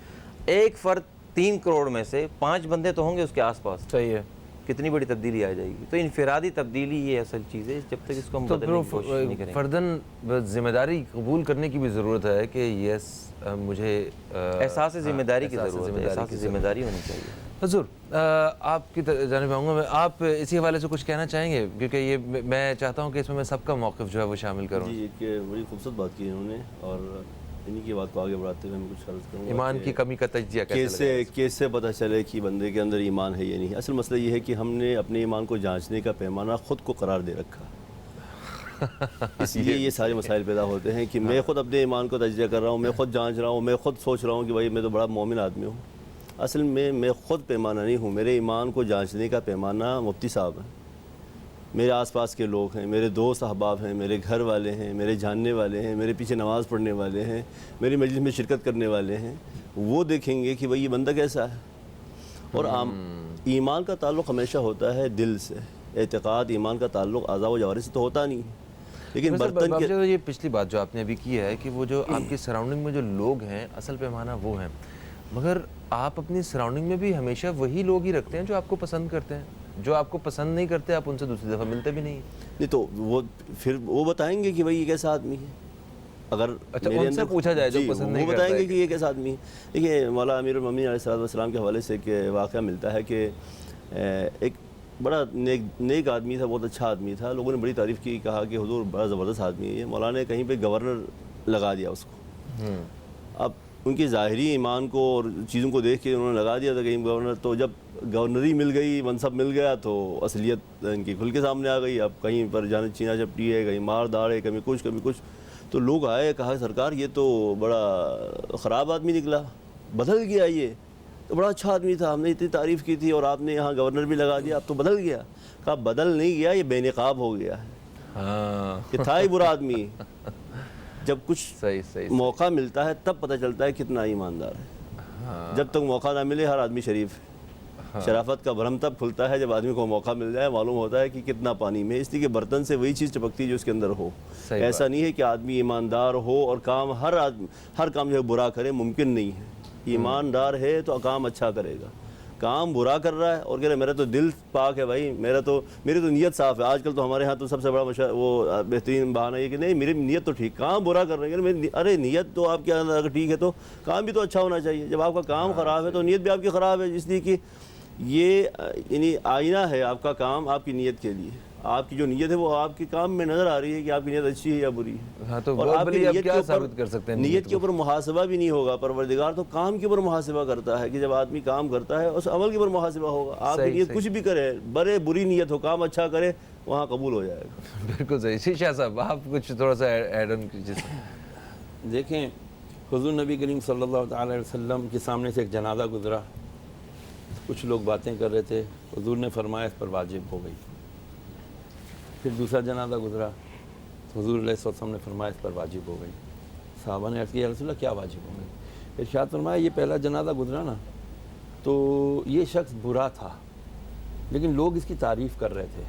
ایک فرد 3 کروڑ میں سے 5 بندے تو ہوں گے اس کے آس پاس. صحیح ہے. کتنی بڑی تبدیلی آ جائے گی. تو انفرادی تبدیلی یہ اصل چیز ہے. جب تک اس کو ہم بدلنے کی کوشش نہیں کریں گے، فرداً ذمہ داری قبول کرنے کی بھی ضرورت ہے کہ یس مجھے احساس ذمہ داری کی ضرورت ہے، احساس ذمہ داری ہونی چاہیے. حضور آپ کی جانب آؤں گا. آپ اسی حوالے سے کچھ کہنا چاہیں گے؟ کیونکہ یہ میں چاہتا ہوں کہ اس میں سب کا موقف جو ہے وہ شامل کروں. جی ایک بڑی خوبصورت بات کی انہوں نے، اور انہی کی بات کو آگے بڑھاتے ہوئے میں کچھ عرض کروں گا. ایمان کی کمی کا تجزیہ کیسے پتہ چلے کہ بندے کے اندر ایمان ہے یا نہیں؟ اصل مسئلہ یہ ہے کہ ہم نے اپنے ایمان کو جانچنے کا پیمانہ خود کو قرار دے رکھا. اس لیے یہ سارے مسائل پیدا ہوتے ہیں کہ میں خود اپنے ایمان کو تجزیہ کر رہا ہوں، میں خود جانچ رہا ہوں، میں خود سوچ رہا ہوں کہ بھائی میں تو بڑا مومن آدمی ہوں. اصل میں خود پیمانہ نہیں ہوں. میرے ایمان کو جانچنے کا پیمانہ مفتی صاحب ہیں، میرے آس پاس کے لوگ ہیں، میرے دوست احباب ہیں، میرے گھر والے ہیں، میرے جاننے والے ہیں، میرے پیچھے نماز پڑھنے والے ہیں، میری مجلس میں شرکت کرنے والے ہیں. وہ دیکھیں گے کہ بھئی یہ بندہ کیسا ہے. اور ایمان کا تعلق ہمیشہ ہوتا ہے دل سے. اعتقاد ایمان کا تعلق اعضاء و جوارح سے تو ہوتا نہیں، لیکن برتن کے یہ پچھلی بات جو آپ نے ابھی کی ہے کہ وہ جو آپ کی سراؤنڈنگ میں جو لوگ ہیں اصل پیمانہ وہ ہیں، مگر آپ اپنی سراؤنڈنگ میں بھی ہمیشہ وہی لوگ ہی رکھتے ہیں جو آپ کو پسند کرتے ہیں. جو آپ کو پسند نہیں کرتے آپ ان سے دوسری دفعہ ملتے بھی نہیں. نہیں تو وہ پھر وہ بتائیں گے کہ بھئی یہ کیسا آدمی ہے. اگر اچھا، میرے ان سے اندر پوچھا جائے جو جی، پسند نہیں وہ کرتا بتائیں ہے گے کہ یہ کیسا آدمی ہے. دیکھیے مولا امیر المومنین علیہ السلام کے حوالے سے ایک واقعہ ملتا ہے کہ ایک بڑا نیک آدمی تھا، بہت اچھا آدمی تھا. لوگوں نے بڑی تعریف کی، کہا کہ حضور بڑا زبردست آدمی ہے یہ. مولانا نے کہیں پہ گورنر لگا دیا اس کو. اب ان کی ظاہری ایمان کو اور چیزوں کو دیکھ کے انہوں نے لگا دیا تھا کہیں گورنر. تو جب گورنری مل گئی، منصب مل گیا، تو اصلیت ان کی کھل کے سامنے آ گئی. اب کہیں پر جانے چینا چپٹی ہے، کہیں مار داڑ ہے، کبھی کچھ. تو لوگ آئے، کہا سرکار یہ تو بڑا خراب آدمی نکلا، بدل گیا یہ تو بڑا اچھا آدمی تھا، ہم نے اتنی تعریف کی تھی اور آپ نے یہاں گورنر بھی لگا دیا، اب تو بدل گیا. کہا بدل نہیں گیا، یہ بے نقاب ہو گیا ہے. ہاں یہ تھا ہی برا آدمی. جب کچھ صحیح موقع ملتا ہے تب پتہ چلتا ہے کتنا ایماندار ہے. جب تک موقع نہ ملے ہر آدمی شریف ہے. شرافت کا بھرم تب کھلتا ہے جب آدمی کو موقع مل جائے، معلوم ہوتا ہے کہ کتنا پانی میں. اس لیے کہ برتن سے وہی چیز چپکتی ہے جو اس کے اندر ہو. ایسا نہیں ہے کہ آدمی ایماندار ہو اور کام ہر کام جو ہے برا کرے، ممکن نہیں ہے. ایماندار ہے تو کام اچھا کرے گا. کام برا کر رہا ہے اور کہہ رہا ہے میرا تو دل پاک ہے بھائی، میری تو نیت صاف ہے. آج کل تو ہمارے ہاں تو سب سے بڑا وہ بہترین بہانہ یہ کہ نہیں میری نیت تو ٹھیک، کام برا کر رہے ہیں. ارے نیت تو آپ کے اگر ٹھیک ہے تو کام بھی تو اچھا ہونا چاہیے. جب آپ کا کام خراب ہے تو نیت بھی آپ کی خراب ہے. اس لیے کہ یہ یعنی آئینہ ہے آپ کا کام آپ کی نیت کے لیے. آپ کی جو نیت ہے وہ آپ کے کام میں نظر آ رہی ہے کہ آپ کی نیت اچھی ہے یا بری ہے. ہاں تو اور وہ آپ کی بلی اب نیت کیا کے ثابت کر سکتے ہیں نیت کے اوپر محاسبہ بھی نہیں ہوگا. پروردگار تو کام کے اوپر محاسبہ کرتا ہے کہ جب آدمی کام کرتا ہے اس عمل کے اوپر محاسبہ ہوگا. آپ کی نیت کچھ بھی کرے، بری نیت ہو، کام اچھا کرے، وہاں قبول ہو جائے گا. بالکل صحیح. شاہ صاحب آپ کچھ تھوڑا سا ایڈ آن کیجیے. دیکھیں حضور نبی کریم صلی اللہ تعالی علیہ وسلم کے سامنے سے ایک جنازہ گزرا. کچھ لوگ باتیں کر رہے تھے، حضور نے فرمایا اس پر واجب ہو گئی. پھر دوسرا جنازہ گزرا، حضور علیہ السلام نے فرمایا اس پر واجب ہو گئی. صحابہ نے عرض کیا یا رسول اللہ کیا واجب ہو گئی؟ ارشاد فرمایا یہ پہلا جنازہ گزرا نا تو یہ شخص برا تھا لیکن لوگ اس کی تعریف کر رہے تھے،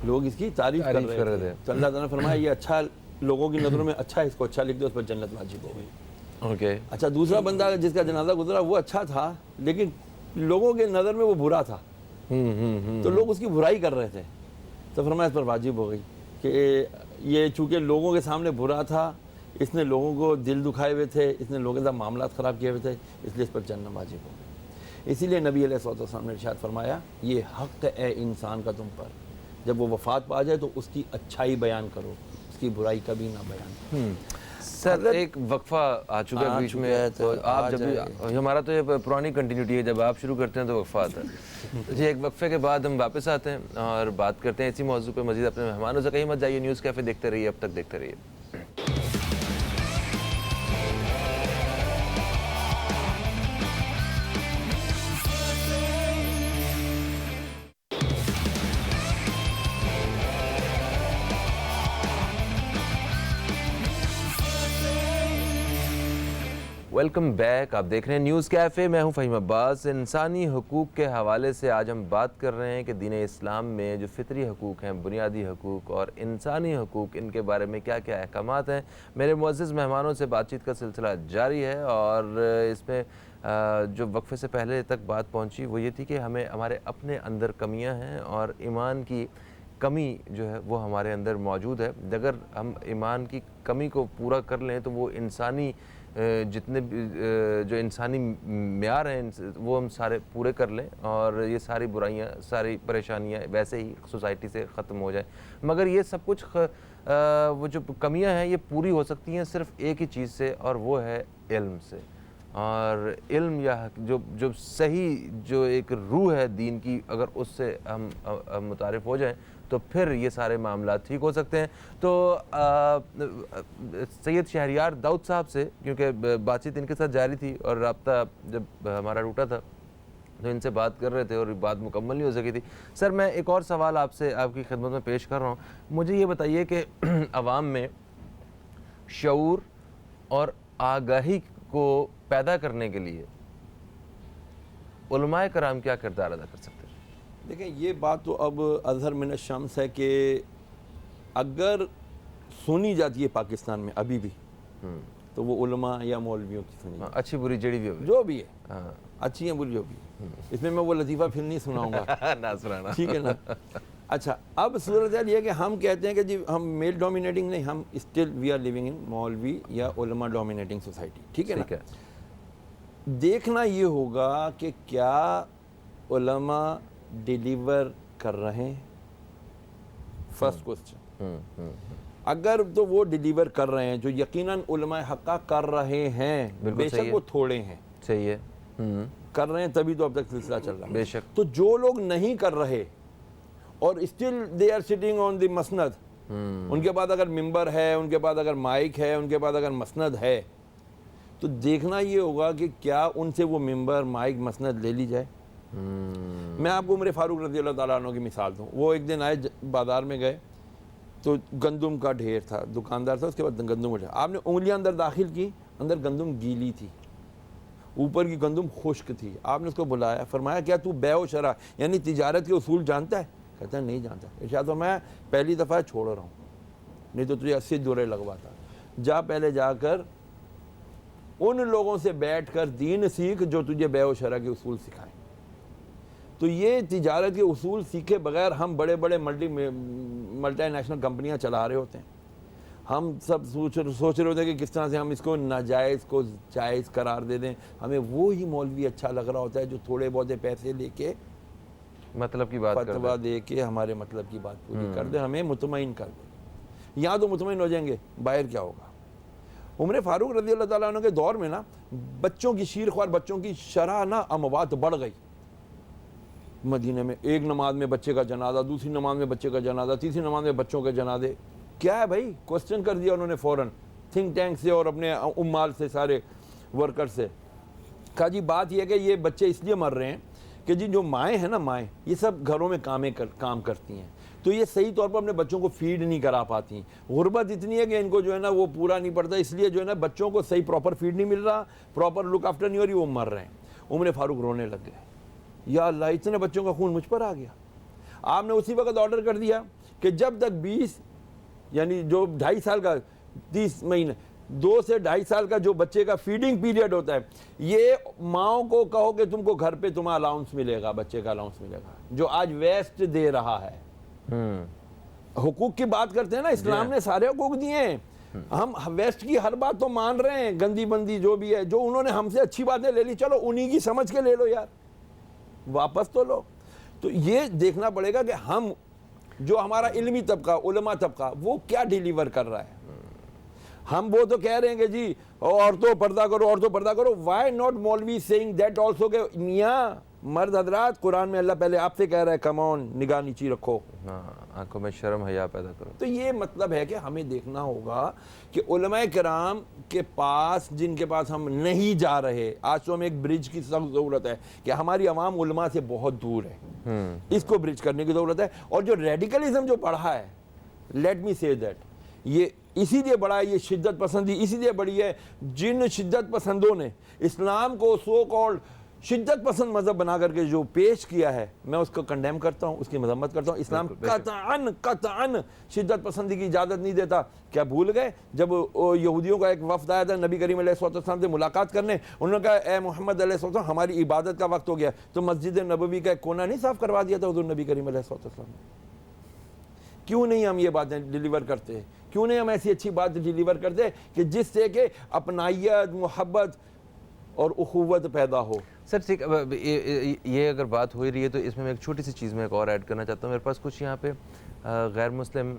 لوگ اس کی تعریف کر رہے تھے. تو اللہ تعالیٰ نے فرمایا یہ اچھا، لوگوں کی نظروں میں اچھا ہے، اس کو اچھا لکھ دو، اس پر جنت واجب ہو گئی. اوکے. اچھا دوسرا بندہ جس کا جنازہ گزرا وہ اچھا تھا لیکن لوگوں کے نظر میں وہ برا تھا، تو لوگ اس کی برائی کر رہے تھے، تو فرمایا اس پر واجب ہو گئی کہ یہ چونکہ لوگوں کے سامنے برا تھا، اس نے لوگوں کو دل دکھائے ہوئے تھے، اس نے لوگوں کے ساتھ معاملات خراب کیے ہوئے تھے، اس لیے اس پر جنت واجب ہو گئی. اسی لیے نبی علیہ السلام نے ارشاد فرمایا یہ حق ہے انسان کا تم پر، جب وہ وفات پا جائے تو اس کی اچھائی بیان کرو، اس کی برائی کبھی نہ بیان کرو. سر ایک وقفہ آ چکا ہے بیچ میں، تو آپ جب بھی ہمارا تو یہ پرانی کنٹینیوٹی ہے، جب آپ شروع کرتے ہیں تو وقفہ آتا ہے. جی ایک وقفے کے بعد ہم واپس آتے ہیں اور بات کرتے ہیں اسی موضوع پہ مزید. اپنے مہمانوں سے کہیں مت جائیے، نیوز کیفے دیکھتے رہیے، اب تک دیکھتے رہیے. Welcome back. آپ دیکھ رہے ہیں نیوز کیفے، میں ہوں فہیم عباس. انسانی حقوق کے حوالے سے آج ہم بات کر رہے ہیں کہ دین اسلام میں جو فطری حقوق ہیں، بنیادی حقوق اور انسانی حقوق، ان کے بارے میں کیا کیا احکامات ہیں. میرے معزز مہمانوں سے بات چیت کا سلسلہ جاری ہے اور اس میں جو وقفے سے پہلے تک بات پہنچی وہ یہ تھی کہ ہمارے اپنے اندر کمیاں ہیں اور ایمان کی کمی جو ہے وہ ہمارے اندر موجود ہے. اگر ہم ایمان کی کمی کو پورا کر لیں تو وہ انسانی جتنے بھی جو انسانی معیار ہیں وہ ہم سارے پورے کر لیں اور یہ ساری برائیاں، ساری پریشانیاں ویسے ہی سوسائٹی سے ختم ہو جائیں. مگر یہ سب کچھ وہ جو کمیاں ہیں یہ پوری ہو سکتی ہیں صرف ایک ہی چیز سے، اور وہ ہے علم سے. اور علم یا جو صحیح جو ایک روح ہے دین کی، اگر اس سے ہم متعارف ہو جائیں تو پھر یہ سارے معاملات ٹھیک ہو سکتے ہیں. تو سید شہریار داؤد صاحب سے، کیونکہ بات چیت ان کے ساتھ جاری تھی اور رابطہ جب ہمارا ٹوٹا تھا تو ان سے بات کر رہے تھے اور بات مکمل نہیں ہو سکی تھی. سر میں ایک اور سوال آپ سے آپ کی خدمت میں پیش کر رہا ہوں. مجھے یہ بتائیے کہ عوام میں شعور اور آگاہی کو پیدا کرنے کے لیے علماء کرام کیا کردار ادا کر سکتے ہیں؟ دیکھیں یہ بات تو اب اظہر من الشمس ہے کہ اگر سنی جاتی ہے پاکستان میں ابھی بھی تو وہ علماء یا مولویوں کی سنی جاتی ہے. اچھی بری جڑی بھی ہوگی، جو بھی ہے اچھی ہیں بری جو بھی. اس میں وہ لطیفہ پھر نہیں سناؤں گا، نہ سنانا. ٹھیک ہے نا. اچھا اب صورتحال یہ ہے کہ ہم کہتے ہیں کہ جی ہم میل ڈومینیٹنگ نہیں, ہم still we are living in مولوی یا علماء ڈومینیٹنگ سوسائٹی, ٹھیک ہے نا. دیکھنا یہ ہوگا کہ کیا علماء ڈیلیور کر رہے ہیں, فرسٹ کوسچن. اگر تو وہ ڈیلیور کر رہے ہیں, جو یقیناً علماء حقہ کر رہے ہیں, بے شک وہ تھوڑے ہیں, صحیح ہے, کر رہے ہیں تبھی تو اب تک سلسلہ چل رہا ہے, بے شک. تو جو لوگ نہیں کر رہے اور still they are sitting on the مسند, ان کے بعد اگر ممبر ہے, ان کے بعد اگر مائک ہے, ان کے بعد اگر مسند ہے, تو دیکھنا یہ ہوگا کہ کیا ان سے وہ ممبر مائک مسند لے لی جائے. میں آپ کو عمر فاروق رضی اللہ تعالیٰ عنہ کی مثال دوں. وہ ایک دن آئے بازار میں گئے تو گندم کا ڈھیر تھا, دکاندار تھا, اس کے بعد گندم کا ڈھیر. آپ نے انگلیاں اندر داخل کی, اندر گندم گیلی تھی, اوپر کی گندم خشک تھی. آپ نے اس کو بلایا, فرمایا کیا تو بیع و شرع یعنی تجارت کے اصول جانتا ہے؟ کہتا ہے نہیں جانتا. ارشاد تو میں پہلی دفعہ چھوڑ رہا ہوں, نہیں تو تجھے 80 دورے لگواتا. جا پہلے جا کر ان لوگوں سے بیٹھ کر دین سیکھ جو تجھے بیع و شرع کے اصول سکھائیں. تو یہ تجارت کے اصول سیکھے بغیر ہم بڑے بڑے ملٹی نیشنل کمپنیاں چلا رہے ہوتے ہیں. ہم سب سوچ رہے ہوتے ہیں کہ کس طرح سے ہم اس کو ناجائز کو جائز قرار دے دیں. ہمیں وہی مولوی اچھا لگ رہا ہوتا ہے جو تھوڑے بہت پیسے لے کے مطلب کی بات فتویٰ دے کے ہمارے مطلب کی بات پوری کر دے, ہمیں مطمئن کر دے. یہاں تو مطمئن ہو جائیں گے, باہر کیا ہوگا. عمر فاروق رضی اللہ تعالیٰ عنہ کے دور میں نا بچوں کی شیرخوار بچوں کی شرح نا اموات بڑھ گئی. مدینے میں ایک نماز میں بچے کا جنازہ, دوسری نماز میں بچے کا جنازہ, تیسری نماز میں بچوں کے جنازے. کیا ہے بھائی؟ کوسچن کر دیا انہوں نے فوراً تھنک ٹینک سے اور اپنے امال سے, سارے ورکر سے. کہا جی بات یہ ہے کہ یہ بچے اس لیے مر رہے ہیں کہ جی جو مائیں ہیں نا, مائیں یہ سب گھروں میں کام کرتی ہیں, تو یہ صحیح طور پر اپنے بچوں کو فیڈ نہیں کرا پاتی. غربت اتنی ہے کہ ان کو جو ہے نا وہ پورا نہیں پڑتا, اس لیے جو ہے نا بچوں کو صحیح پراپر فیڈ نہیں مل رہا, پراپر لک آفٹر نہیں ہو رہی, وہ مر رہے ہیں. عمر فاروق رونے لگ گئے, یا اللہ اتنے بچوں کا خون مجھ پر آ گیا. آپ نے اسی وقت آرڈر کر دیا کہ جب تک 20 یعنی جو 2.5 سال کا 30 مہینے 2 سے 2.5 سال کا جو بچے کا فیڈنگ پیریڈ ہوتا ہے, یہ ماؤں کو کہو کہ تم کو گھر پہ تمہیں الاؤنس ملے گا, بچے کا الاؤنس ملے گا, جو آج ویسٹ دے رہا ہے. حقوق کی بات کرتے ہیں نا, اسلام نے سارے حقوق دیے ہیں. ہم ویسٹ کی ہر بات تو مان رہے ہیں, گندی بندی جو بھی ہے, جو انہوں نے ہم سے اچھی باتیں لے لی, چلو انہی کی سمجھ کے لے لو یار, واپس تو لو. تو یہ دیکھنا پڑے گا کہ ہم جو ہمارا علمی طبقہ, علماء طبقہ, وہ کیا ڈیلیور کر رہا ہے. ہم وہ تو کہہ رہے ہیں کہ جی عورتوں پردہ کرو, عورتوں پردہ کرو. وائی ناٹ مولوی سیئنگ دیٹ آلسو کہ میاں مرد حضرات, قرآن میں اللہ پہلے آپ سے کہہ رہا ہے کم آن, نگاہ نیچی رکھو, آنکھوں میں شرم حیا پیدا کرو. تو یہ مطلب ہے کہ ہمیں دیکھنا ہوگا کہ علماء کرام کے پاس, جن کے پاس ہم نہیں جا رہے, آج تو ہمیں ایک برج کی سخت ضرورت ہے کہ ہماری عوام علماء سے بہت دور ہے, اس کو برج کرنے کی ضرورت ہے. اور جو ریڈیکلزم جو بڑھا ہے, لیٹ می سے دیٹ, یہ اسی لیے بڑھا ہے, یہ شدت پسندی اسی لیے بڑھی ہے. جن شدت پسندوں نے اسلام کو سو کالڈ شدت پسند مذہب بنا کر کے جو پیش کیا ہے, میں اس کو کنڈیم کرتا ہوں, اس کی مذمت کرتا ہوں. اسلام قطعاً شدت پسندی کی اجازت نہیں دیتا. کیا بھول گئے جب یہودیوں کا ایک وفد آیا تھا نبی کریم علیہ السلام سے ملاقات کرنے, انہوں نے کہا اے محمد علیہ السلام ہماری عبادت کا وقت ہو گیا, تو مسجد نبوی کا ایک کونا نہیں صاف کروا دیا تھا حضور نبی کریم علیہ السلام نے. کیوں نہیں ہم یہ باتیں ڈیلیور کرتے ہیں؟ کیوں نہیں ہم ایسی اچھی بات ڈیلیور کرتے کہ جس سے کہ اپنائیت, محبت اور اخوت پیدا ہو. سر ٹھیک, یہ اگر بات ہو ہی رہی ہے تو اس میں ایک چھوٹی سی چیز میں ایک اور ایڈ کرنا چاہتا ہوں. میرے پاس کچھ یہاں پہ غیر مسلم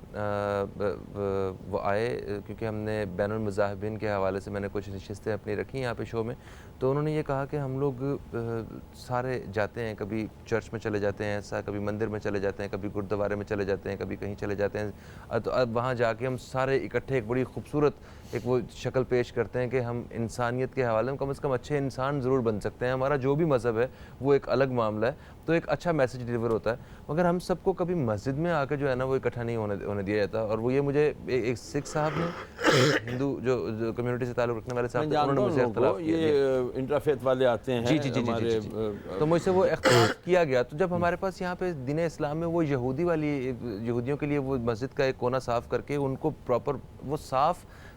وہ آئے, کیونکہ ہم نے بین المذاہبین کے حوالے سے میں نے کچھ نشستیں اپنی رکھی یہاں پہ شو میں, تو انہوں نے یہ کہا کہ ہم لوگ سارے جاتے ہیں, کبھی چرچ میں چلے جاتے ہیں ایسا, کبھی مندر میں چلے جاتے ہیں, کبھی گردوارے میں چلے جاتے ہیں, کبھی کہیں چلے جاتے ہیں, تو اب وہاں جا کے ہم سارے اکٹھے ایک بڑی خوبصورت ایک وہ شکل پیش کرتے ہیں کہ ہم انسانیت کے حوالے میں کم از کم اچھے انسان ضرور بن سکتے ہیں. ہمارا جو بھی مذہب ہے وہ ایک الگ معاملہ ہے, تو ایک اچھا میسج ڈیلیور ہوتا ہے. مگر ہم سب کو کبھی مسجد میں آ کے جو ہے نا وہ اکٹھا نہیں ہونے دیا جاتا. اور وہ یہ مجھے ایک سکھ صاحب نے, ہندو جو کمیونٹی سے تعلق رکھنے والے صاحب تھے, انہوں نے مجھ سے اختلاف کیا. یہ انٹرفیت والے آتے ہیں جی, تو مجھ سے وہ اختلاف کیا گیا. تو جب ہمارے پاس یہاں پہ دین اسلام میں وہ یہودیوں کے لیے وہ مسجد کا ایک کونا صاف کر کے ان کو پراپر وہ صاف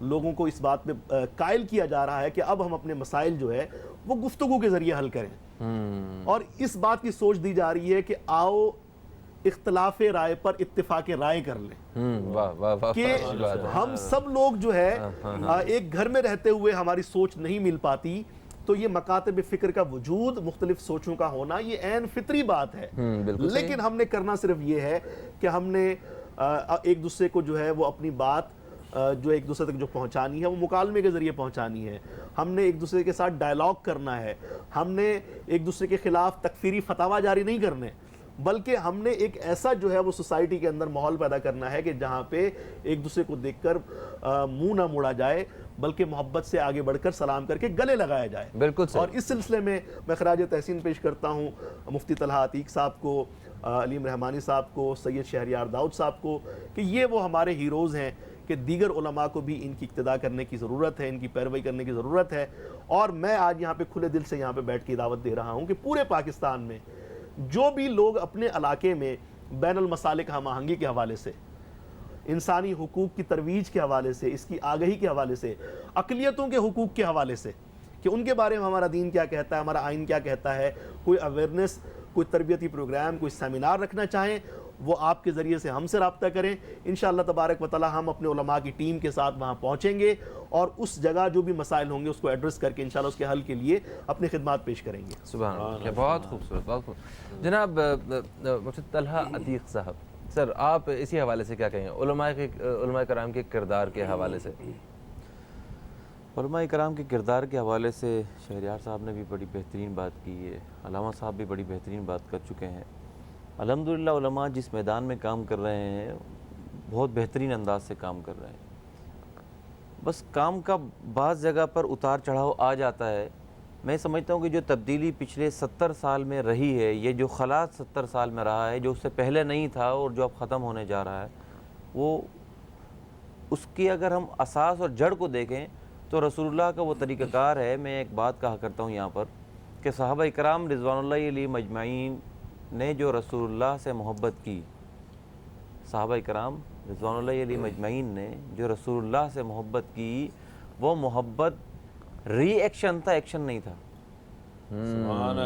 لوگوں کو اس بات پہ قائل کیا جا رہا ہے کہ اب ہم اپنے مسائل جو ہے وہ گفتگو کے ذریعے حل کریں، اور اس بات کی سوچ دی جا رہی ہے کہ آؤ اختلاف رائے پر اتفاق رائے کر لیں، کہ ہم سب لوگ جو ہے ایک گھر میں رہتے ہوئے ہماری سوچ نہیں مل پاتی، تو یہ مکاتب فکر کا وجود، مختلف سوچوں کا ہونا، یہ عین فطری بات ہے، لیکن ہم نے کرنا صرف یہ ہے کہ ہم نے ایک دوسرے کو جو ہے وہ اپنی بات جو ایک دوسرے تک جو پہنچانی ہے وہ مکالمے کے ذریعے پہنچانی ہے، ہم نے ایک دوسرے کے ساتھ ڈائلاگ کرنا ہے، ہم نے ایک دوسرے کے خلاف تکفیری فتاوی جاری نہیں کرنے، بلکہ ہم نے ایک ایسا جو ہے وہ سوسائٹی کے اندر ماحول پیدا کرنا ہے کہ جہاں پہ ایک دوسرے کو دیکھ کر منہ نہ موڑا جائے، بلکہ محبت سے آگے بڑھ کر سلام کر کے گلے لگایا جائے۔ بالکل صحیح۔ اور اس سلسلے میں خراج تحسین پیش کرتا ہوں مفتی طلحہ عتیق صاحب کو، علیم رحمانی صاحب کو، سید شہریار داؤد صاحب کو، کہ یہ وہ ہمارے ہیروز ہیں کہ دیگر علماء کو بھی ان کی اقتداء کرنے کی ضرورت ہے، ان کی پیروی کرنے کی ضرورت ہے۔ اور میں آج یہاں پہ کھلے دل سے یہاں پہ بیٹھ کے دعوت دے رہا ہوں کہ پورے پاکستان میں جو بھی لوگ اپنے علاقے میں بین المسالک ہم آہنگی کے حوالے سے، انسانی حقوق کی ترویج کے حوالے سے، اس کی آگہی کے حوالے سے، اقلیتوں کے حقوق کے حوالے سے کہ ان کے بارے میں ہمارا دین کیا کہتا ہے، ہمارا آئین کیا کہتا ہے، کوئی اویئرنیس، کوئی تربیتی پروگرام، کوئی سیمینار رکھنا چاہیں، وہ آپ کے ذریعے سے ہم سے رابطہ کریں۔ انشاءاللہ تبارک و تعالی ہم اپنے علماء کی ٹیم کے ساتھ وہاں پہنچیں گے اور اس جگہ جو بھی مسائل ہوں گے اس کو ایڈریس کر کے انشاءاللہ اس کے حل کے لیے اپنی خدمات پیش کریں گے۔ سبحان اللہ، بہت خوبصورت، بہت خوبصورت۔ جناب مفتی طلحہ عتیق صاحب، سر آپ اسی حوالے سے کیا کہیں علماء کرام کے کردار کے حوالے سے؟ علماء کرام کے کردار کے حوالے سے شہریار صاحب نے بھی بڑی بہترین بات کی ہے، علامہ صاحب بھی بڑی بہترین بات کر چکے ہیں۔ الحمدللہ علماء جس میدان میں کام کر رہے ہیں بہت بہترین انداز سے کام کر رہے ہیں، بس کام کا بعض جگہ پر اتار چڑھاؤ آ جاتا ہے۔ میں سمجھتا ہوں کہ جو تبدیلی پچھلے 70 سال میں رہی ہے، یہ جو خلاط 70 سال میں رہا ہے، جو اس سے پہلے نہیں تھا اور جو اب ختم ہونے جا رہا ہے، وہ اس کی اگر ہم اساس اور جڑ کو دیکھیں تو رسول اللہ کا وہ طریقہ کار ہے۔ میں ایک بات کہا کرتا ہوں یہاں پر کہ صحابہ کرام رضوان اللہ علیہم اجمعین نے جو رسول اللہ سے محبت کی، صحابہ کرام رضوان اللہ علیہم اجمعین نے جو رسول اللہ سے محبت کی، وہ محبت ری ایکشن تھا، ایکشن نہیں تھا۔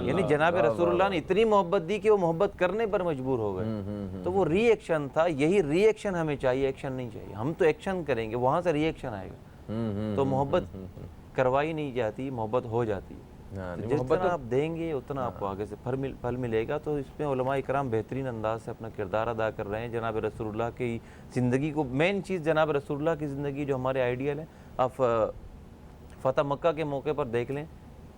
یعنی جناب رسول اللہ نے اتنی محبت دی کہ وہ محبت کرنے پر مجبور ہو گئے، تو وہ ری ایکشن تھا۔ یہی ری ایکشن ہمیں چاہیے، ایکشن نہیں چاہیے۔ ہم تو ایکشن کریں گے، وہاں سے ری ایکشن آئے گا، تو محبت کروائی نہیں جاتی، محبت ہو جاتی ہے۔ جتنا آپ دیں گے اتنا آپ کو آگے سے پھل ملے گا۔ تو اس میں علماء کرام بہترین انداز سے اپنا کردار ادا کر رہے ہیں۔ جناب رسول اللہ کی زندگی کو، مین چیز جناب رسول اللہ کی زندگی جو ہمارے آئیڈیل ہے، آپ فتح مکہ کے موقع پر دیکھ لیں،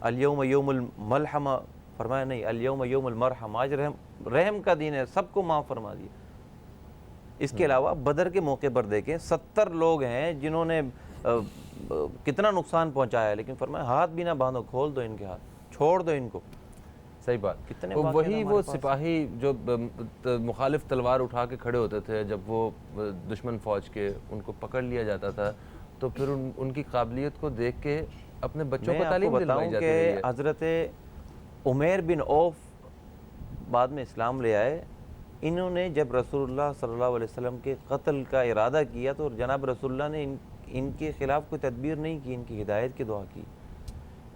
الیوم یوم الملحمہ فرمایا نہیں، الیوم یوم المرحمہ، آج رحم کا دن ہے، سب کو معاف فرما دیا۔ اس کے علاوہ بدر کے موقع پر دیکھیں، 70 لوگ ہیں جنہوں نے کتنا نقصان پہنچایا ہے، لیکن فرمایا ہاتھ بھی نہ باندھو، کھول دو ان کے ہاتھ، چھوڑ دو ان کو۔ صحیح بات۔ وہی وہ سپاہی جو مخالف تلوار اٹھا کے کھڑے ہوتے تھے، جب وہ دشمن فوج کے ان کو پکڑ لیا جاتا تھا، تو پھر ان کی قابلیت کو دیکھ کے اپنے بچوں کو تعلیم دلوائی جاتی ہے۔ کہ حضرت عمیر بن عوف بعد میں اسلام لے آئے، انہوں نے جب رسول اللہ صلی اللہ علیہ وسلم کے قتل کا ارادہ کیا تو جناب رسول اللہ نے ان کے خلاف کوئی تدبیر نہیں کی، ان کی ہدایت کی دعا کی۔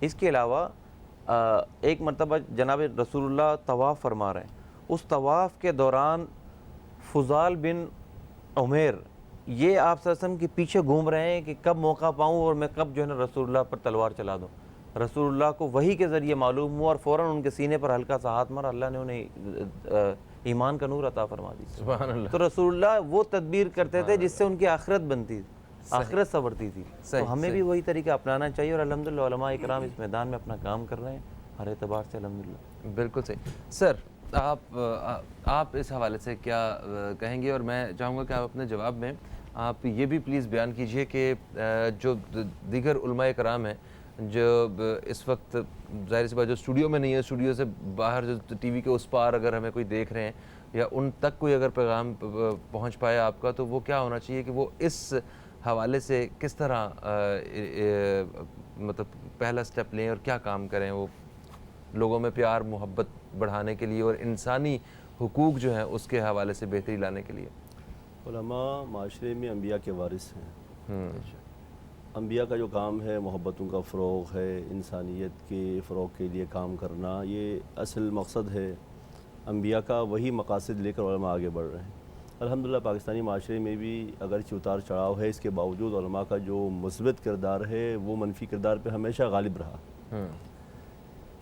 اس کے علاوہ ایک مرتبہ جناب رسول اللہ طواف فرما رہے ہیں، اس طواف کے دوران فضال بن عمیر یہ آپ صلی اللہ علیہ وسلم کے پیچھے گھوم رہے ہیں کہ کب موقع پاؤں اور میں کب جو ہے نا رسول اللہ پر تلوار چلا دوں۔ رسول اللہ کو وحی کے ذریعے معلوم ہوا اور فوراً ان کے سینے پر ہلکا سا ہاتھ مارا، اللہ نے انہیں ایمان کا نور عطا فرما دی۔ سبحان اللہ۔ تو رسول اللہ وہ تدبیر کرتے تھے جس سے ان کی آخرت بنتی تھی، آخرت سنورتی تھی۔ تو ہمیں بھی وہی طریقہ اپنانا چاہیے، اور الحمدللہ علماء کرام اس میدان میں اپنا کام کر رہے ہیں ہر اعتبار سے، الحمدللہ۔ بالکل صحیح۔ سر آپ اس حوالے سے کیا کہیں گے؟ اور میں چاہوں گا کہ آپ اپنے جواب میں آپ یہ بھی پلیز بیان کیجئے کہ جو دیگر علماء کرام ہیں جو اس وقت ظاہر سی بات جو اسٹوڈیو میں نہیں ہے، اسٹوڈیو سے باہر جو ٹی وی کے اس پار اگر ہمیں کوئی دیکھ رہے ہیں یا ان تک کوئی اگر پیغام پہنچ پائے آپ کا، تو وہ کیا ہونا چاہیے کہ وہ اس حوالے سے کس طرح مطلب پہلا سٹیپ لیں اور کیا کام کریں وہ لوگوں میں پیار محبت بڑھانے کے لیے اور انسانی حقوق جو ہیں اس کے حوالے سے بہتری لانے کے لیے؟ علماء معاشرے میں انبیاء کے وارث ہیں، انبیاء کا جو کام ہے محبتوں کا فروغ ہے، انسانیت کے فروغ کے لیے کام کرنا، یہ اصل مقصد ہے انبیاء کا، وہی مقاصد لے کر علماء آگے بڑھ رہے ہیں۔ الحمدللہ پاکستانی معاشرے میں بھی اگرچہ اتار چڑھاؤ ہے، اس کے باوجود علماء کا جو مثبت کردار ہے وہ منفی کردار پہ ہمیشہ غالب رہا۔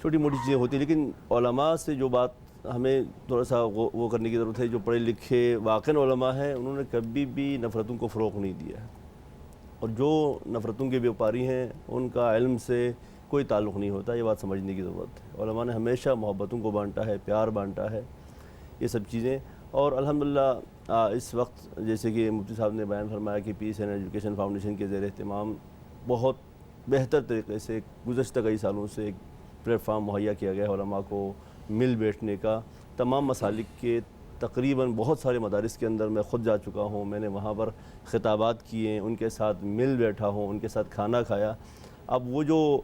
چھوٹی موٹی چیزیں ہوتی ہیں، لیکن علماء سے جو بات ہمیں تھوڑا سا وہ کرنے کی ضرورت ہے، جو پڑھے لکھے واقعی علماء ہیں انہوں نے کبھی بھی نفرتوں کو فروغ نہیں دیا ہے، اور جو نفرتوں کے بیوپاری ہیں ان کا علم سے کوئی تعلق نہیں ہوتا، یہ بات سمجھنے کی ضرورت ہے۔ علماء نے ہمیشہ محبتوں کو بانٹا ہے، پیار بانٹا ہے، یہ سب چیزیں۔ اور الحمدللہ اس وقت جیسے کہ مفتی صاحب نے بیان فرمایا کہ پیس اینڈ ایجوکیشن فاؤنڈیشن کے زیر اہتمام بہت بہتر طریقے سے گزشتہ کئی سالوں سے ایک پلیٹ فارم مہیا کیا گیا ہے علماء کو مل بیٹھنے کا۔ تمام مسالک کے تقریباً بہت سارے مدارس کے اندر میں خود جا چکا ہوں، میں نے وہاں پر خطابات کیے، ان کے ساتھ مل بیٹھا ہوں، ان کے ساتھ کھانا کھایا۔ اب وہ جو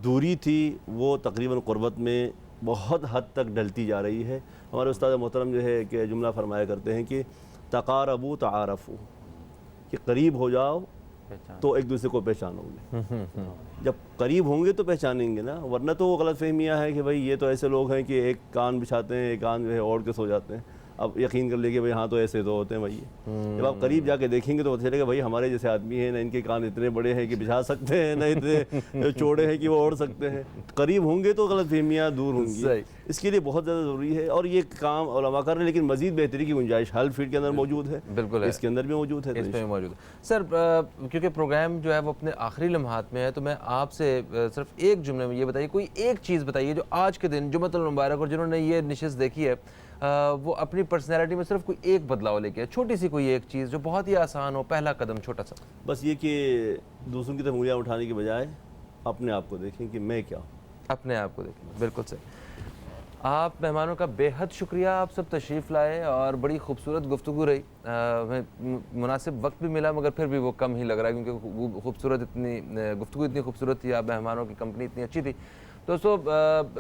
دوری تھی وہ تقریباً قربت میں بہت حد تک ڈلتی جا رہی ہے۔ ہمارے استاد محترم جو ہے کہ جملہ فرمایا کرتے ہیں کہ تقاربوا تعارفوا، کہ قریب ہو جاؤ تو ایک دوسرے کو پہچانو گے۔ جب قریب ہوں گے تو پہچانیں گے نا، ورنہ تو وہ غلط فہمیاں ہے کہ بھائی یہ تو ایسے لوگ ہیں کہ ایک کان بچھاتے ہیں، ایک کان جو ہے اوڑھ کے سو جاتے ہیں۔ اب یقین کر لے کہ بھائی ہاں تو ایسے تو ہوتے ہیں بھائی، جب آپ قریب جا کے دیکھیں گے تو پتہ چلے گا بھائی ہمارے جیسے آدمی ہیں، نہ ان کے کان اتنے بڑے ہیں کہ بچھا سکتے ہیں، نہ اتنے چوڑے ہیں کہ وہ اوڑھ سکتے ہیں۔ قریب ہوں گے تو غلط فہمیاں دور ہوں گی، اس کے لیے بہت زیادہ ضروری ہے، اور یہ کام علماء کر رہے ہیں، لیکن مزید بہتری کی گنجائش ہیلتھ فیلڈ کے اندر موجود ہے، بالکل اس کے اندر بھی موجود ہے، اس میں موجود ہے۔ سر کیونکہ پروگرام جو ہے وہ اپنے آخری لمحات میں ہے، تو میں آپ سے صرف ایک جملے میں یہ بتائیے، کوئی ایک چیز بتائیے جو آج کے دن جمعۃ المبارک اور جنہوں نے یہ نشست دیکھی ہے وہ اپنی پرسنالٹی میں صرف کوئی ایک بدلاؤ لے کے آئے، چھوٹی سی کوئی ایک چیز جو بہت ہی آسان ہو، پہلا قدم چھوٹا سا۔ بس یہ کہ دوسروں کی طرف انگلیاں اٹھانے کے بجائے اپنے آپ کو دیکھیں کہ میں کیا ہوں، اپنے آپ کو دیکھیں، بالکل صحیح۔ آپ مہمانوں کا بے حد شکریہ، آپ سب تشریف لائے اور بڑی خوبصورت گفتگو رہی، ہمیں مناسب وقت بھی ملا مگر پھر بھی وہ کم ہی لگ رہا ہے کیونکہ وہ خوبصورت گفتگو اتنی خوبصورت تھی، آپ مہمانوں کی کمپنی اتنی اچھی تھی۔ دوستو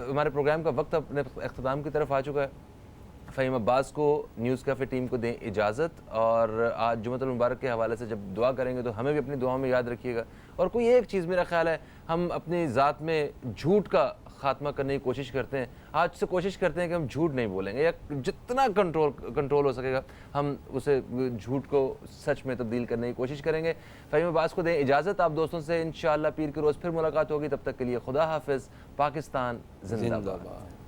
ہمارے پروگرام کا وقت اپنے اختتام کی طرف آ چکا ہے۔ فہیم عباس کو، نیوز کیفے ٹیم کو دیں اجازت، اور آج جمعۃ المبارک کے حوالے سے جب دعا کریں گے تو ہمیں بھی اپنی دعاؤں میں یاد رکھیے گا، اور کوئی ایک چیز میرا خیال ہے ہم اپنی ذات میں جھوٹ کا خاتمہ کرنے کی کوشش کرتے ہیں، آج سے کوشش کرتے ہیں کہ ہم جھوٹ نہیں بولیں گے، یا جتنا کنٹرول ہو سکے گا ہم اسے جھوٹ کو سچ میں تبدیل کرنے کی کوشش کریں گے۔ فہیم عباس کو دیں اجازت، آپ دوستوں سے انشاءاللہ پیر کے روز پھر ملاقات ہوگی، تب تک کے لیے خدا حافظ، پاکستان زندہ باد۔